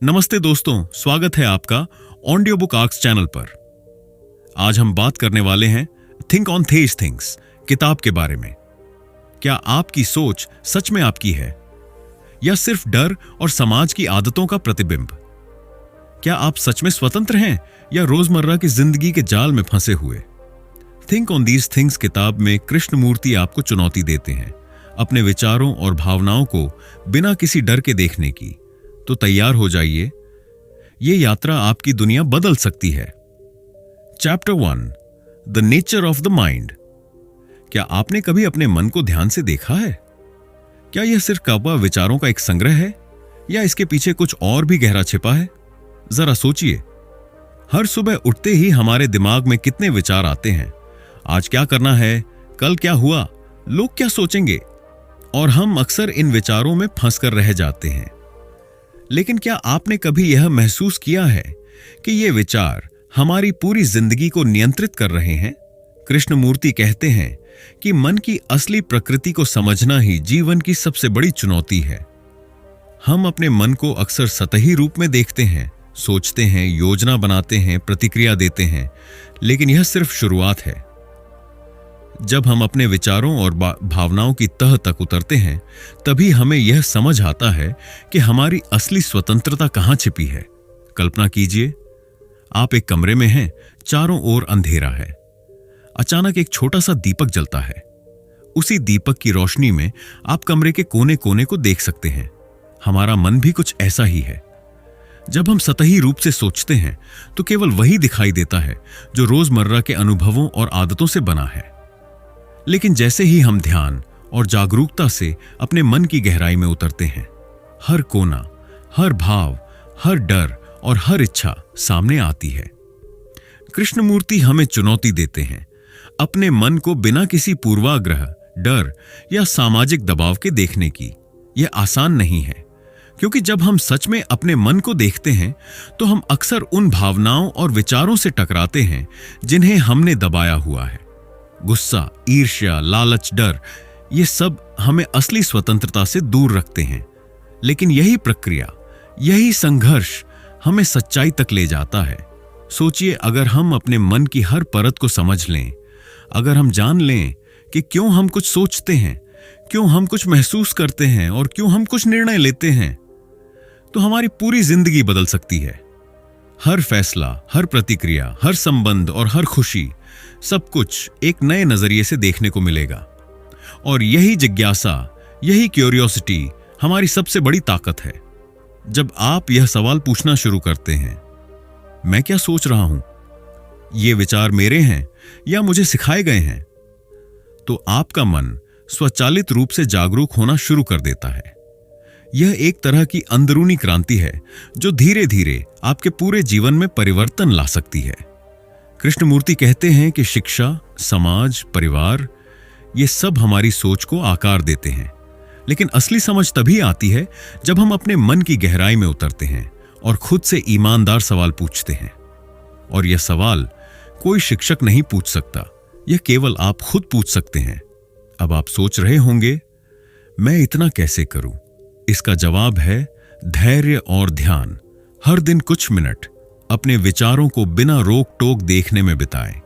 नमस्ते दोस्तों, स्वागत है आपका ऑडियो बुक आर्क्स चैनल पर। आज हम बात करने वाले हैं थिंक ऑन थीस थिंग्स किताब के बारे में। क्या आपकी सोच सच में आपकी है या सिर्फ डर और समाज की आदतों का प्रतिबिंब? क्या आप सच में स्वतंत्र हैं या रोजमर्रा की जिंदगी के जाल में फंसे हुए? थिंक ऑन दीज थिंग्स किताब में कृष्णमूर्ति आपको चुनौती देते हैं अपने विचारों और भावनाओं को बिना किसी डर के देखने की। तो तैयार हो जाइए, ये यात्रा आपकी दुनिया बदल सकती है। Chapter 1, the nature of the mind. क्या आपने कभी अपने मन को ध्यान से देखा है? क्या यह सिर्फ काबा विचारों का एक संग्रह है या इसके पीछे कुछ और भी गहरा छिपा है? जरा सोचिए, हर सुबह उठते ही हमारे दिमाग में कितने विचार आते हैं। आज क्या करना है, कल क्या हुआ, लोग क्या सोचेंगे, और हम अक्सर इन विचारों में फंसकर रह जाते हैं। लेकिन क्या आपने कभी यह महसूस किया है कि ये विचार हमारी पूरी जिंदगी को नियंत्रित कर रहे हैं? कृष्णमूर्ति कहते हैं कि मन की असली प्रकृति को समझना ही जीवन की सबसे बड़ी चुनौती है। हम अपने मन को अक्सर सतही रूप में देखते हैं, सोचते हैं, योजना बनाते हैं, प्रतिक्रिया देते हैं, लेकिन यह सिर्फ शुरुआत है। जब हम अपने विचारों और भावनाओं की तह तक उतरते हैं, तभी हमें यह समझ आता है कि हमारी असली स्वतंत्रता कहां छिपी है। कल्पना कीजिए, आप एक कमरे में हैं, चारों ओर अंधेरा है। अचानक एक छोटा सा दीपक जलता है। उसी दीपक की रोशनी में आप कमरे के कोने कोने को देख सकते हैं। हमारा मन भी कुछ ऐसा ही है। जब हम सतही रूप से सोचते हैं तो केवल वही दिखाई देता है जो रोजमर्रा के अनुभवों और आदतों से बना है। लेकिन जैसे ही हम ध्यान और जागरूकता से अपने मन की गहराई में उतरते हैं, हर कोना, हर भाव, हर डर और हर इच्छा सामने आती है। कृष्णमूर्ति हमें चुनौती देते हैं अपने मन को बिना किसी पूर्वाग्रह, डर या सामाजिक दबाव के देखने की। यह आसान नहीं है, क्योंकि जब हम सच में अपने मन को देखते हैं तो हम अक्सर उन भावनाओं और विचारों से टकराते हैं जिन्हें हमने दबाया हुआ है। गुस्सा, ईर्ष्या, लालच, डर, ये सब हमें असली स्वतंत्रता से दूर रखते हैं। लेकिन यही प्रक्रिया, यही संघर्ष हमें सच्चाई तक ले जाता है। सोचिए, अगर हम अपने मन की हर परत को समझ लें, अगर हम जान लें कि क्यों हम कुछ सोचते हैं, क्यों हम कुछ महसूस करते हैं और क्यों हम कुछ निर्णय लेते हैं, तो हमारी पूरी जिंदगी बदल सकती है। हर फैसला, हर प्रतिक्रिया, हर संबंध और हर खुशी, सब कुछ एक नए नजरिए से देखने को मिलेगा। और यही जिज्ञासा, यही क्यूरियोसिटी हमारी सबसे बड़ी ताकत है। जब आप यह सवाल पूछना शुरू करते हैं, मैं क्या सोच रहा हूं, ये विचार मेरे हैं या मुझे सिखाए गए हैं, तो आपका मन स्वचालित रूप से जागरूक होना शुरू कर देता है। यह एक तरह की अंदरूनी क्रांति है जो धीरे धीरे आपके पूरे जीवन में परिवर्तन ला सकती है। कृष्णमूर्ति कहते हैं कि शिक्षा, समाज, परिवार, ये सब हमारी सोच को आकार देते हैं। लेकिन असली समझ तभी आती है जब हम अपने मन की गहराई में उतरते हैं और खुद से ईमानदार सवाल पूछते हैं। और यह सवाल कोई शिक्षक नहीं पूछ सकता, यह केवल आप खुद पूछ सकते हैं। अब आप सोच रहे होंगे, मैं इतना कैसे करूं? इसका जवाब है धैर्य और ध्यान। हर दिन कुछ मिनट अपने विचारों को बिना रोक टोक देखने में बिताएं।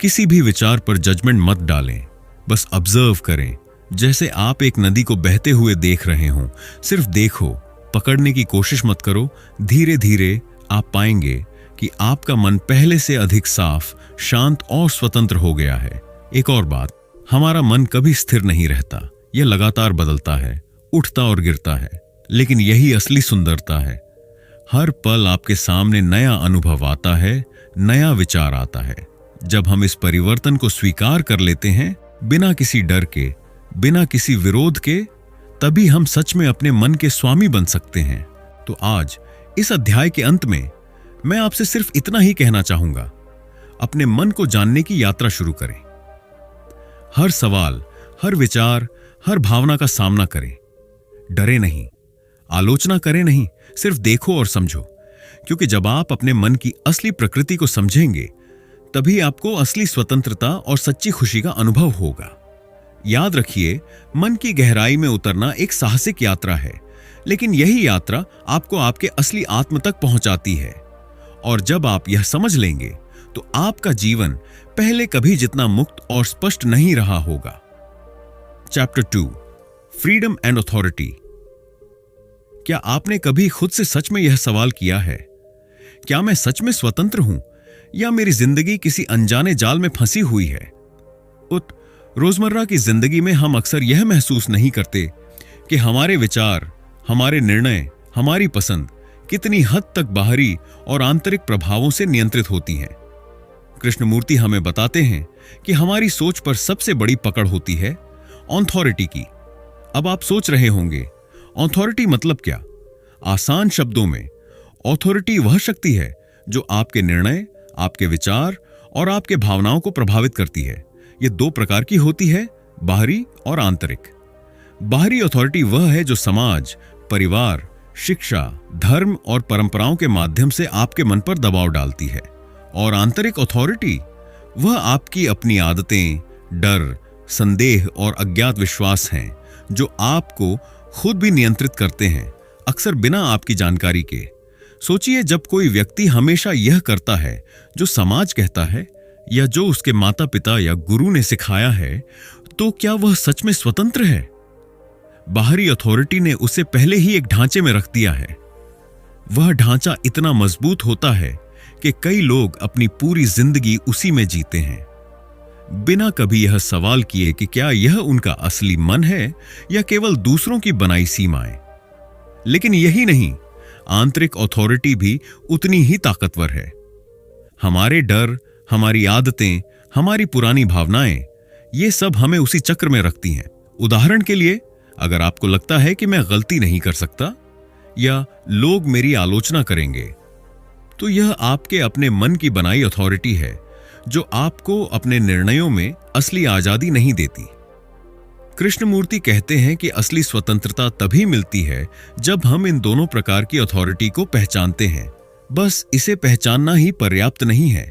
किसी भी विचार पर जजमेंट मत डालें, बस ऑब्जर्व करें, जैसे आप एक नदी को बहते हुए देख रहे हों। सिर्फ देखो, पकड़ने की कोशिश मत करो। धीरे धीरे आप पाएंगे कि आपका मन पहले से अधिक साफ, शांत और स्वतंत्र हो गया है। एक और बात, हमारा मन कभी स्थिर नहीं रहता, यह लगातार बदलता है, उठता और गिरता है। लेकिन यही असली सुंदरता है। हर पल आपके सामने नया अनुभव आता है, नया विचार आता है। जब हम इस परिवर्तन को स्वीकार कर लेते हैं, बिना किसी डर के, बिना किसी विरोध के, तभी हम सच में अपने मन के स्वामी बन सकते हैं। तो आज इस अध्याय के अंत में मैं आपसे सिर्फ इतना ही कहना चाहूंगा, अपने मन को जानने की यात्रा शुरू करें। हर सवाल, हर विचार, हर भावना का सामना करें। डरे नहीं, आलोचना करें नहीं, सिर्फ देखो और समझो। क्योंकि जब आप अपने मन की असली प्रकृति को समझेंगे, तभी आपको असली स्वतंत्रता और सच्ची खुशी का अनुभव होगा। याद रखिए, मन की गहराई में उतरना एक साहसिक यात्रा है, लेकिन यही यात्रा आपको आपके असली आत्म तक पहुंचाती है। और जब आप यह समझ लेंगे तो आपका जीवन पहले कभी जितना मुक्त और स्पष्ट नहीं रहा होगा। Chapter 2, freedom and authority. क्या आपने कभी खुद से सच में यह सवाल किया है, क्या मैं सच में स्वतंत्र हूं या मेरी जिंदगी किसी अनजाने जाल में फंसी हुई है? रोजमर्रा की जिंदगी में हम अक्सर यह महसूस नहीं करते कि हमारे विचार, हमारे निर्णय, हमारी पसंद कितनी हद तक बाहरी और आंतरिक प्रभावों से नियंत्रित होती हैं। कृष्णमूर्ति हमें बताते हैं कि हमारी सोच पर सबसे बड़ी पकड़ होती है ऑथोरिटी की। अब आप सोच रहे होंगे, ऑथोरिटी मतलब क्या? आसान शब्दों में, ऑथोरिटी वह शक्ति है जो आपके निर्णय, आपके विचार और आपके भावनाओं को प्रभावित करती है। यह 2 प्रकार की होती है, बाहरी और आंतरिक। बाहरी अथॉरिटी वह है जो समाज, परिवार, शिक्षा, धर्म और परंपराओं के माध्यम से आपके मन पर दबाव डालती है। और आंतरिक अथॉरिटी वह आपकी अपनी आदतें, डर, संदेह और अज्ञात विश्वास हैं जो आपको खुद भी नियंत्रित करते हैं, अक्सर बिना आपकी जानकारी के। सोचिए, जब कोई व्यक्ति हमेशा यह करता है जो समाज कहता है या जो उसके माता पिता या गुरु ने सिखाया है, तो क्या वह सच में स्वतंत्र है? बाहरी अथॉरिटी ने उसे पहले ही एक ढांचे में रख दिया है। वह ढांचा इतना मजबूत होता है कि कई लोग अपनी पूरी जिंदगी उसी में जीते हैं, बिना कभी यह सवाल किए कि क्या यह उनका असली मन है या केवल दूसरों की बनाई सीमाएं। लेकिन यही नहीं, आंतरिक अथॉरिटी भी उतनी ही ताकतवर है। हमारे डर, हमारी आदतें, हमारी पुरानी भावनाएं, ये सब हमें उसी चक्र में रखती हैं। उदाहरण के लिए, अगर आपको लगता है कि मैं गलती नहीं कर सकता या लोग मेरी आलोचना करेंगे, तो यह आपके अपने मन की बनाई अथॉरिटी है जो आपको अपने निर्णयों में असली आजादी नहीं देती। कृष्णमूर्ति कहते हैं कि असली स्वतंत्रता तभी मिलती है जब हम इन दोनों प्रकार की अथॉरिटी को पहचानते हैं। बस इसे पहचानना ही पर्याप्त नहीं है,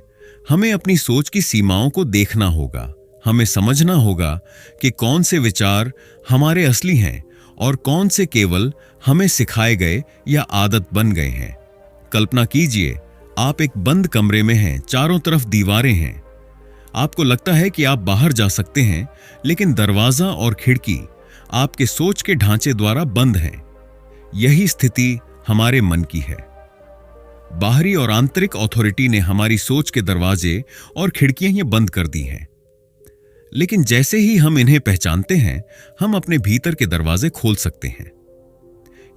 हमें अपनी सोच की सीमाओं को देखना होगा। हमें समझना होगा कि कौन से विचार हमारे असली हैं और कौन से केवल हमें सिखाए गए या आदत बन गए हैं। कल्पना कीजिए, आप एक बंद कमरे में हैं, चारों तरफ दीवारें हैं। आपको लगता है कि आप बाहर जा सकते हैं, लेकिन दरवाजा और खिड़की आपके सोच के ढांचे द्वारा बंद हैं। यही स्थिति हमारे मन की है। बाहरी और आंतरिक अथॉरिटी ने हमारी सोच के दरवाजे और खिड़कियां ये बंद कर दी हैं। लेकिन जैसे ही हम इन्हें पहचानते हैं, हम अपने भीतर के दरवाजे खोल सकते हैं।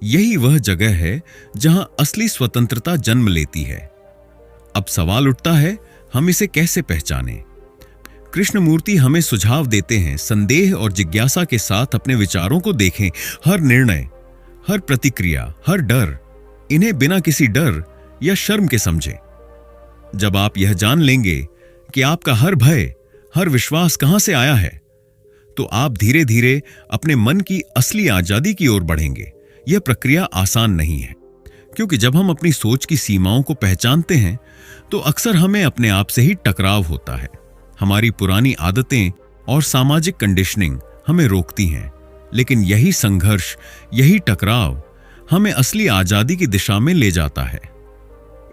यही वह जगह है जहां असली स्वतंत्रता जन्म लेती है। अब सवाल उठता है, हम इसे कैसे पहचानें? कृष्णमूर्ति हमें सुझाव देते हैं, संदेह और जिज्ञासा के साथ अपने विचारों को देखें। हर निर्णय, हर प्रतिक्रिया, हर डर, इन्हें बिना किसी डर या शर्म के समझें। जब आप यह जान लेंगे कि आपका हर भय, हर विश्वास कहां से आया है, तो आप धीरे धीरे अपने मन की असली आजादी की ओर बढ़ेंगे। यह प्रक्रिया आसान नहीं है, क्योंकि जब हम अपनी सोच की सीमाओं को पहचानते हैं तो अक्सर हमें अपने आप से ही टकराव होता है। हमारी पुरानी आदतें और सामाजिक कंडीशनिंग हमें रोकती हैं, लेकिन यही संघर्ष, यही टकराव हमें असली आजादी की दिशा में ले जाता है।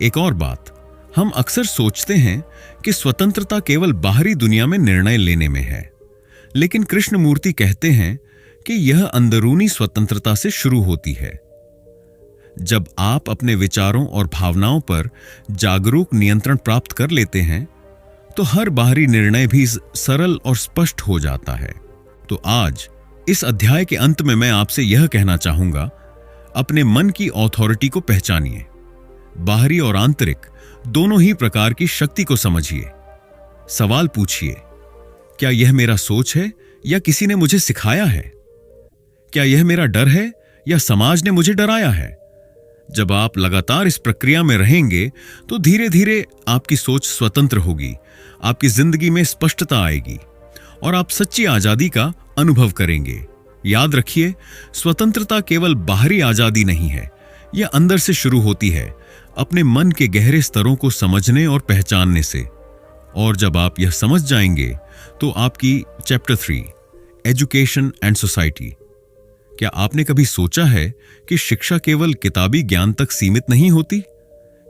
एक और बात, हम अक्सर सोचते हैं कि स्वतंत्रता केवल बाहरी दुनिया में निर्णय लेने में है, लेकिन कृष्णमूर्ति कहते हैं कि यह अंदरूनी स्वतंत्रता से शुरू होती है। जब आप अपने विचारों और भावनाओं पर जागरूक नियंत्रण प्राप्त कर लेते हैं, तो हर बाहरी निर्णय भी सरल और स्पष्ट हो जाता है। तो आज इस अध्याय के अंत में मैं आपसे यह कहना चाहूंगा, अपने मन की ऑथोरिटी को पहचानिए। बाहरी और आंतरिक दोनों ही प्रकार की शक्ति को समझिए। सवाल पूछिए, क्या यह मेरा सोच है या किसी ने मुझे सिखाया है? क्या यह मेरा डर है या समाज ने मुझे डराया है? जब आप लगातार इस प्रक्रिया में रहेंगे तो धीरे धीरे आपकी सोच स्वतंत्र होगी, आपकी जिंदगी में स्पष्टता आएगी और आप सच्ची आजादी का अनुभव करेंगे। याद रखिए, स्वतंत्रता केवल बाहरी आजादी नहीं है, यह अंदर से शुरू होती है, अपने मन के गहरे स्तरों को समझने और पहचानने से। और जब आप यह समझ जाएंगे तो आपकी चैप्टर 3 एजुकेशन एंड सोसाइटी, क्या आपने कभी सोचा है कि शिक्षा केवल किताबी ज्ञान तक सीमित नहीं होती,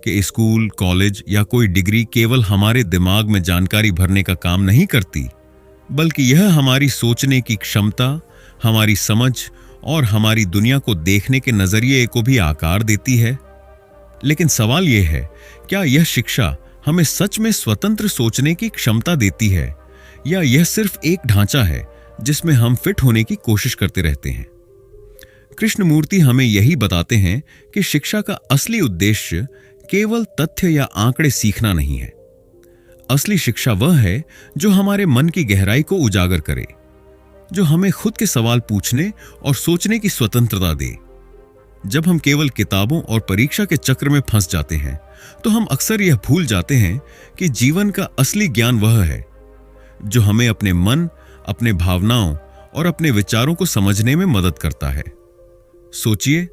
कि स्कूल, कॉलेज या कोई डिग्री केवल हमारे दिमाग में जानकारी भरने का काम नहीं करती, बल्कि यह हमारी सोचने की क्षमता, हमारी समझ और हमारी दुनिया को देखने के नजरिए को भी आकार देती है। लेकिन सवाल यह है, क्या यह शिक्षा हमें सच में स्वतंत्र सोचने की क्षमता देती है, या यह सिर्फ एक ढांचा है जिसमें हम फिट होने की कोशिश करते रहते हैं? कृष्णमूर्ति हमें यही बताते हैं कि शिक्षा का असली उद्देश्य केवल तथ्य या आंकड़े सीखना नहीं है। असली शिक्षा वह है जो हमारे मन की गहराई को उजागर करे, जो हमें खुद के सवाल पूछने और सोचने की स्वतंत्रता दे। जब हम केवल किताबों और परीक्षा के चक्र में फंस जाते हैं, तो हम अक्सर यह भूल जाते हैं कि जीवन का असली ज्ञान वह है जो हमें अपने मन, अपने भावनाओं और अपने विचारों को समझने में मदद करता है। सोचिए,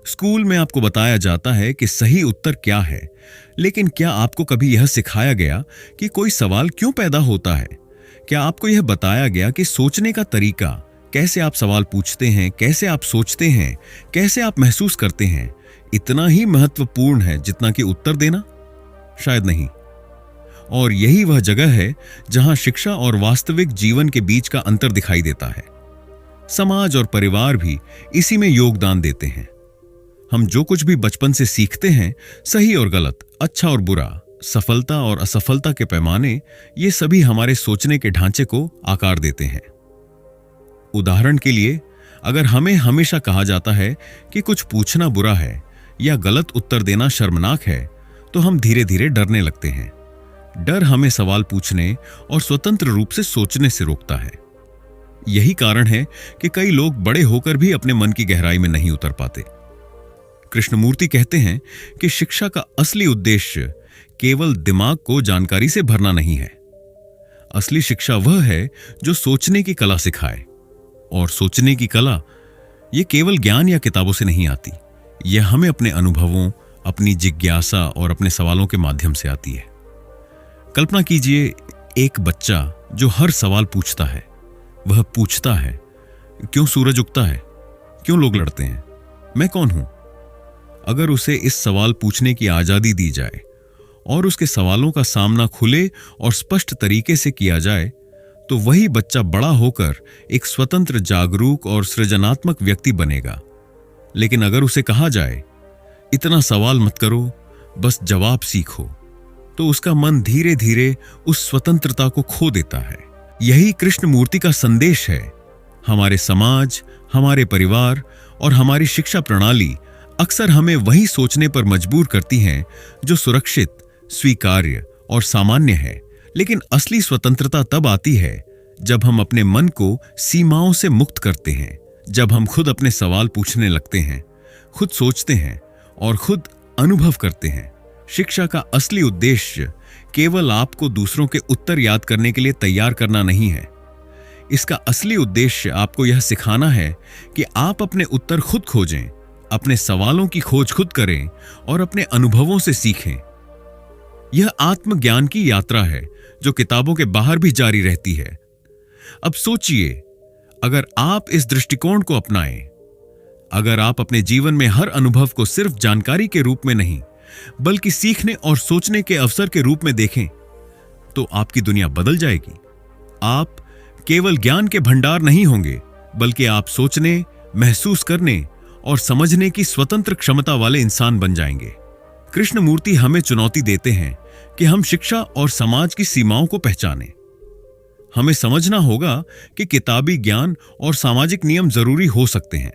स्कूल में आपको बताया जाता है कि सही उत्तर क्या है, लेकिन क्या आपको कभी यह सिखाया गया कि कोई सवाल क्यों पैदा होता है? क्या आपको यह बताया गया कि सोचने का तरीका, कैसे आप सवाल पूछते हैं, कैसे आप सोचते हैं, कैसे आप महसूस करते हैं, इतना ही महत्वपूर्ण है जितना कि उत्तर देना? शायद नहीं। और यही वह जगह है जहां शिक्षा और वास्तविक जीवन के बीच का अंतर दिखाई देता है। समाज और परिवार भी इसी में योगदान देते हैं। हम जो कुछ भी बचपन से सीखते हैं, सही और गलत, अच्छा और बुरा, सफलता और असफलता के पैमाने, ये सभी हमारे सोचने के ढांचे को आकार देते हैं। उदाहरण के लिए, अगर हमें हमेशा कहा जाता है कि कुछ पूछना बुरा है या गलत उत्तर देना शर्मनाक है, तो हम धीरे धीरे डरने लगते हैं। डर हमें सवाल पूछने और स्वतंत्र रूप से सोचने से रोकता है। यही कारण है कि कई लोग बड़े होकर भी अपने मन की गहराई में नहीं उतर पाते। कृष्णमूर्ति कहते हैं कि शिक्षा का असली उद्देश्य केवल दिमाग को जानकारी से भरना नहीं है। असली शिक्षा वह है जो सोचने की कला सिखाए। और सोचने की कला ये केवल ज्ञान या किताबों से नहीं आती, यह हमें अपने अनुभवों, अपनी जिज्ञासा और अपने सवालों के माध्यम से आती है। कल्पना कीजिए, एक बच्चा जो हर सवाल पूछता है। वह पूछता है, क्यों सूरज उगता है, क्यों लोग लड़ते हैं, मैं कौन हूं? अगर उसे इस सवाल पूछने की आजादी दी जाए और उसके सवालों का सामना खुले और स्पष्ट तरीके से किया जाए, तो वही बच्चा बड़ा होकर एक स्वतंत्र, जागरूक और सृजनात्मक व्यक्ति बनेगा। लेकिन अगर उसे कहा जाए, इतना सवाल मत करो, बस जवाब सीखो, तो उसका मन धीरे धीरे उस स्वतंत्रता को खो देता है। यही कृष्णमूर्ति का संदेश है। हमारे समाज, हमारे परिवार और हमारी शिक्षा प्रणाली अक्सर हमें वही सोचने पर मजबूर करती हैं जो सुरक्षित, स्वीकार्य और सामान्य है। लेकिन असली स्वतंत्रता तब आती है जब हम अपने मन को सीमाओं से मुक्त करते हैं, जब हम खुद अपने सवाल पूछने लगते हैं, खुद सोचते हैं और खुद अनुभव करते हैं। शिक्षा का असली उद्देश्य केवल आपको दूसरों के उत्तर याद करने के लिए तैयार करना नहीं है। इसका असली उद्देश्य आपको यह सिखाना है कि आप अपने उत्तर खुद खोजें, अपने सवालों की खोज खुद करें और अपने अनुभवों से सीखें। यह आत्मज्ञान की यात्रा है जो किताबों के बाहर भी जारी रहती है। अब सोचिए, अगर आप इस दृष्टिकोण को अपनाएं, अगर आप अपने जीवन में हर अनुभव को सिर्फ जानकारी के रूप में नहीं, बल्कि सीखने और सोचने के अवसर के रूप में देखें, तो आपकी दुनिया बदल जाएगी। आप केवल ज्ञान के भंडार नहीं होंगे, बल्कि आप सोचने, महसूस करने और समझने की स्वतंत्र क्षमता वाले इंसान बन जाएंगे। कृष्णमूर्ति हमें चुनौती देते हैं कि हम शिक्षा और समाज की सीमाओं को पहचानें। हमें समझना होगा कि किताबी ज्ञान और सामाजिक नियम जरूरी हो सकते हैं,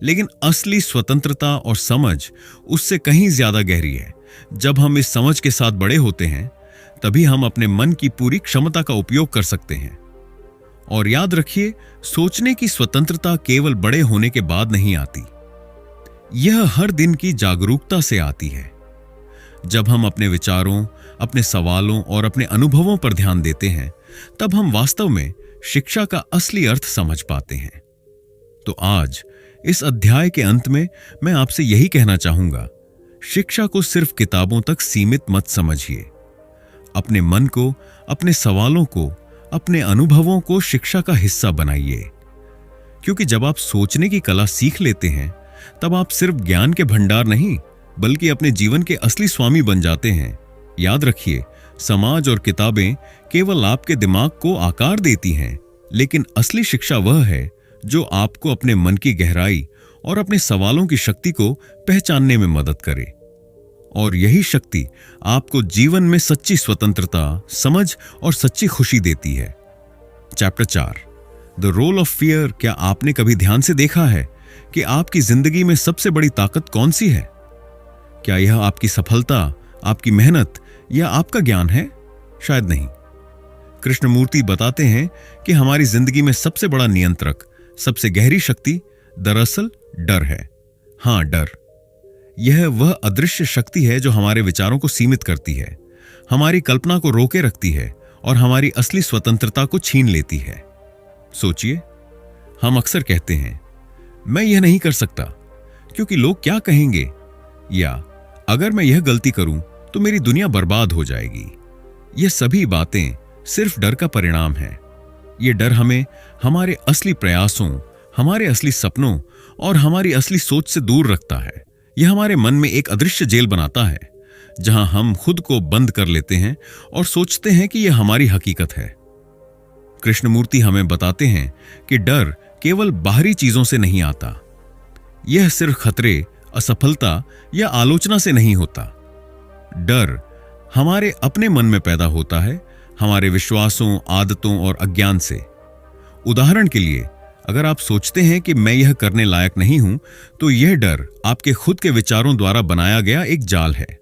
लेकिन असली स्वतंत्रता और समझ उससे कहीं ज्यादा गहरी है। जब हम इस समझ के साथ बड़े होते हैं, तभी हम अपने मन की पूरी क्षमता का उपयोग कर सकते हैं। और याद रखिए, सोचने की स्वतंत्रता केवल बड़े होने के बाद नहीं आती, यह हर दिन की जागरूकता से आती है। जब हम अपने विचारों, अपने सवालों और अपने अनुभवों पर ध्यान देते हैं, तब हम वास्तव में शिक्षा का असली अर्थ समझ पाते हैं। तो आज इस अध्याय के अंत में मैं आपसे यही कहना चाहूंगा, शिक्षा को सिर्फ किताबों तक सीमित मत समझिए। अपने मन को, अपने सवालों को, अपने अनुभवों को शिक्षा का हिस्सा बनाइए। क्योंकि जब आप सोचने की कला सीख लेते हैं तब आप सिर्फ ज्ञान के भंडार नहीं बल्कि अपने जीवन के असली स्वामी बन जाते हैं। याद रखिए, समाज और किताबें केवल आपके दिमाग को आकार देती हैं, लेकिन असली शिक्षा वह है जो आपको अपने मन की गहराई और अपने सवालों की शक्ति को पहचानने में मदद करे। और यही शक्ति आपको जीवन में सच्ची स्वतंत्रता, समझ और सच्ची खुशी देती है। Chapter 4, the role of fear. क्या आपने कभी ध्यान से देखा है कि आपकी जिंदगी में सबसे बड़ी ताकत कौन सी है? क्या यह आपकी सफलता, आपकी मेहनत या आपका ज्ञान है? शायद नहीं। कृष्णमूर्ति बताते हैं कि हमारी जिंदगी में सबसे बड़ा नियंत्रक, सबसे गहरी शक्ति दरअसल डर है। हां, डर। यह वह अदृश्य शक्ति है जो हमारे विचारों को सीमित करती है, हमारी कल्पना को रोके रखती है और हमारी असली स्वतंत्रता को छीन लेती है। सोचिए, हम अक्सर कहते हैं, मैं यह नहीं कर सकता क्योंकि लोग क्या कहेंगे, या अगर मैं यह गलती करूं तो मेरी दुनिया बर्बाद हो जाएगी। ये सभी बातें सिर्फ डर का परिणाम है। ये डर हमें हमारे असली प्रयासों, हमारे असली सपनों और हमारी असली सोच से दूर रखता है। यह हमारे मन में एक अदृश्य जेल बनाता है जहां हम खुद को बंद कर लेते हैं और सोचते हैं कि यह हमारी हकीकत है। कृष्णमूर्ति हमें बताते हैं कि डर केवल बाहरी चीजों से नहीं आता। यह सिर्फ खतरे, असफलता या आलोचना से नहीं होता। डर हमारे अपने मन में पैदा होता है, हमारे विश्वासों, आदतों और अज्ञान से। उदाहरण के लिए, अगर आप सोचते हैं कि मैं यह करने लायक नहीं हूं, तो यह डर आपके खुद के विचारों द्वारा बनाया गया एक जाल है।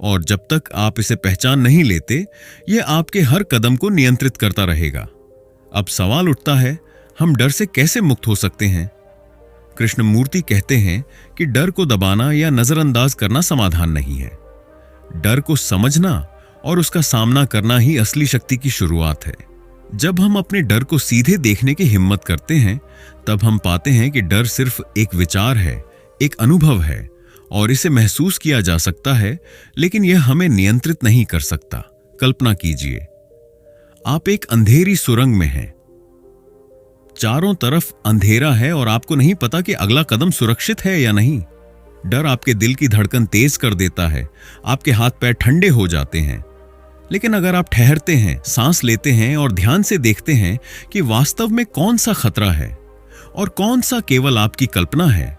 और जब तक आप इसे पहचान नहीं लेते, यह आपके हर कदम को नियंत्रित करता रहेगा। अब सवाल उठता है, हम डर से कैसे मुक्त हो सकते हैं? कृष्णमूर्ति कहते हैं कि डर को दबाना या नजरअंदाज करना समाधान नहीं है। डर को समझना और उसका सामना करना ही असली शक्ति की शुरुआत है। जब हम अपने डर को सीधे देखने की हिम्मत करते हैं, तब हम पाते हैं कि डर सिर्फ एक विचार है, एक अनुभव है और इसे महसूस किया जा सकता है, लेकिन यह हमें नियंत्रित नहीं कर सकता। कल्पना कीजिए, आप एक अंधेरी सुरंग में हैं। चारों तरफ अंधेरा है और आपको नहीं पता कि अगला कदम सुरक्षित है या नहीं। डर आपके दिल की धड़कन तेज कर देता है, आपके हाथ पैर ठंडे हो जाते हैं। लेकिन अगर आप ठहरते हैं, सांस लेते हैं और ध्यान से देखते हैं कि वास्तव में कौन सा खतरा है और कौन सा केवल आपकी कल्पना है,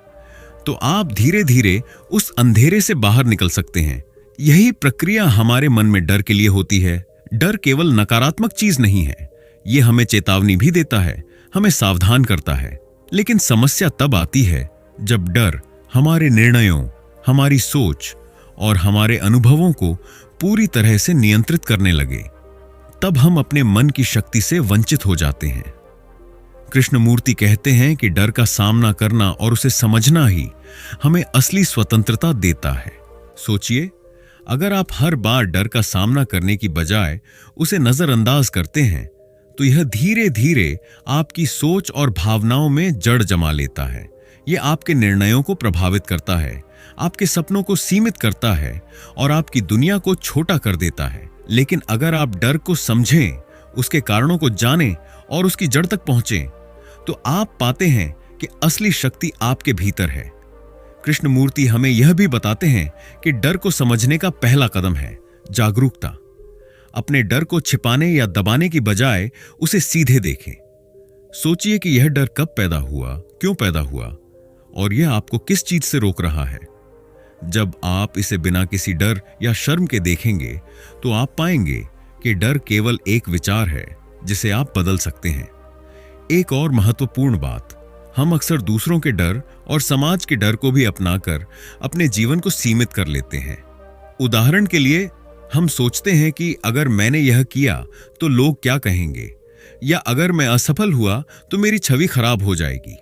तो आप धीरे धीरे उस अंधेरे से बाहर निकल सकते हैं। यही प्रक्रिया हमारे मन में डर के लिए होती है। डर केवल नकारात्मक चीज नहीं है, यह हमें चेतावनी भी देता है, हमें सावधान करता है। लेकिन समस्या तब आती है जब डर हमारे निर्णयों, हमारी सोच और हमारे अनुभवों को पूरी तरह से नियंत्रित करने लगे। तब हम अपने मन की शक्ति से वंचित हो जाते हैं। कृष्णमूर्ति कहते हैं कि डर का सामना करना और उसे समझना ही हमें असली स्वतंत्रता देता है। सोचिए, अगर आप हर बार डर का सामना करने की बजाय उसे नजरअंदाज करते हैं, तो यह धीरे धीरे आपकी सोच और भावनाओं में जड़ जमा लेता है। यह आपके निर्णयों को प्रभावित करता है, आपके सपनों को सीमित करता है और आपकी दुनिया को छोटा कर देता है। लेकिन अगर आप डर को समझें, उसके कारणों को जानें और उसकी जड़ तक पहुंचें, तो आप पाते हैं कि असली शक्ति आपके भीतर है। कृष्णमूर्ति हमें यह भी बताते हैं कि डर को समझने का पहला कदम है जागरूकता। अपने डर को छिपाने या दबाने की बजाय उसे सीधे देखें। सोचिए कि यह डर कब पैदा हुआ, क्यों पैदा हुआ और यह आपको किस चीज से रोक रहा है। जब आप इसे बिना किसी डर या शर्म के देखेंगे, तो आप पाएंगे कि डर केवल एक विचार है जिसे आप बदल सकते हैं। एक और महत्वपूर्ण बात, हम अक्सर दूसरों के डर और समाज के डर को भी अपनाकर अपने जीवन को सीमित कर लेते हैं। उदाहरण के लिए, हम सोचते हैं कि अगर मैंने यह किया तो लोग क्या कहेंगे, या अगर मैं असफल हुआ तो मेरी छवि खराब हो जाएगी।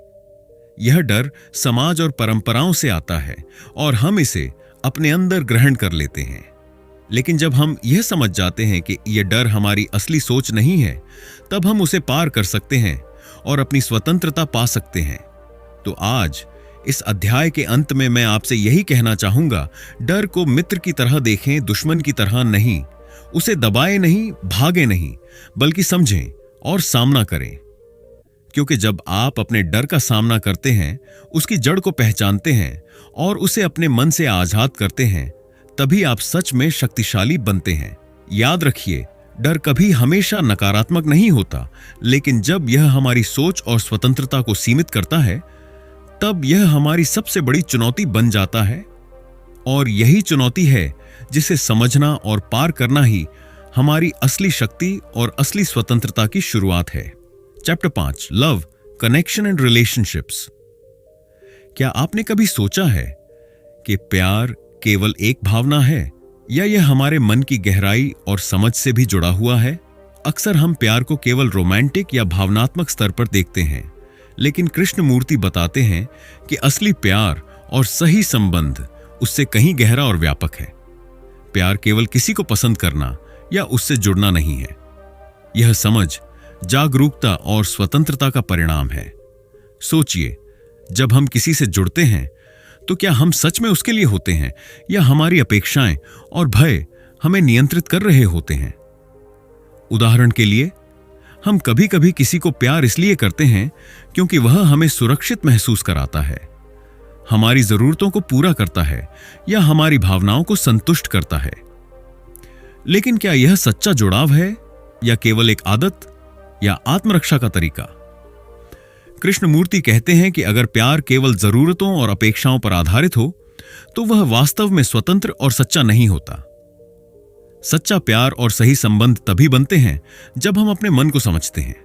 यह डर समाज और परंपराओं से आता है और हम इसे अपने अंदर ग्रहण कर लेते हैं। लेकिन जब हम यह समझ जाते हैं कि यह डर हमारी असली सोच नहीं है, तब हम उसे पार कर सकते हैं और अपनी स्वतंत्रता पा सकते हैं। तो आज इस अध्याय के अंत में मैं आपसे यही कहना चाहूंगा, डर को मित्र की तरह देखें, दुश्मन की तरह नहीं। उसे दबाए नहीं, भागे नहीं, बल्कि समझें और सामना करें। क्योंकि जब आप अपने डर का सामना करते हैं, उसकी जड़ को पहचानते हैं और उसे अपने मन से आजाद करते हैं, तभी आप सच में शक्तिशाली बनते हैं। याद रखिए, डर कभी हमेशा नकारात्मक नहीं होता, लेकिन जब यह हमारी सोच और स्वतंत्रता को सीमित करता है, तब यह हमारी सबसे बड़ी चुनौती बन जाता है। और यही चुनौती है जिसे समझना और पार करना ही हमारी असली शक्ति और असली स्वतंत्रता की शुरुआत है। Chapter 5, love, connection and relationships. क्या आपने कभी सोचा है कि प्यार केवल एक भावना है या यह हमारे मन की गहराई और समझ से भी जुड़ा हुआ है? अक्सर हम प्यार को केवल रोमांटिक या भावनात्मक स्तर पर देखते हैं, लेकिन कृष्णमूर्ति बताते हैं कि असली प्यार और सही संबंध उससे कहीं गहरा और व्यापक है। प्यार केवल किसी को पसंद करना या उससे जुड़ना नहीं है। यह समझ, जागरूकता और स्वतंत्रता का परिणाम है। सोचिए, जब हम किसी से जुड़ते हैं तो क्या हम सच में उसके लिए होते हैं या हमारी अपेक्षाएं और भय हमें नियंत्रित कर रहे होते हैं? उदाहरण के लिए, हम कभी कभी किसी को प्यार इसलिए करते हैं क्योंकि वह हमें सुरक्षित महसूस कराता है, हमारी जरूरतों को पूरा करता है या हमारी भावनाओं को संतुष्ट करता है। लेकिन क्या यह सच्चा जुड़ाव है या केवल एक आदत या आत्मरक्षा का तरीका? कृष्णमूर्ति कहते हैं कि अगर प्यार केवल जरूरतों और अपेक्षाओं पर आधारित हो तो वह वास्तव में स्वतंत्र और सच्चा नहीं होता। सच्चा प्यार और सही संबंध तभी बनते हैं जब हम अपने मन को समझते हैं,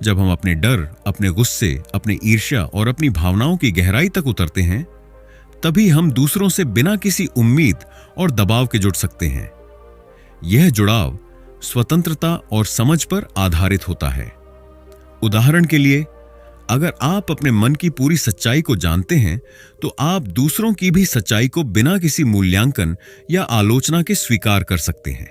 जब हम अपने डर, अपने गुस्से, अपनी ईर्ष्या और अपनी भावनाओं की गहराई तक उतरते हैं, तभी हम दूसरों से बिना किसी उम्मीद और दबाव के जुड़ सकते हैं। यह जुड़ाव स्वतंत्रता और समझ पर आधारित होता है। उदाहरण के लिए, अगर आप अपने मन की पूरी सच्चाई को जानते हैं तो आप दूसरों की भी सच्चाई को बिना किसी मूल्यांकन या आलोचना के स्वीकार कर सकते हैं।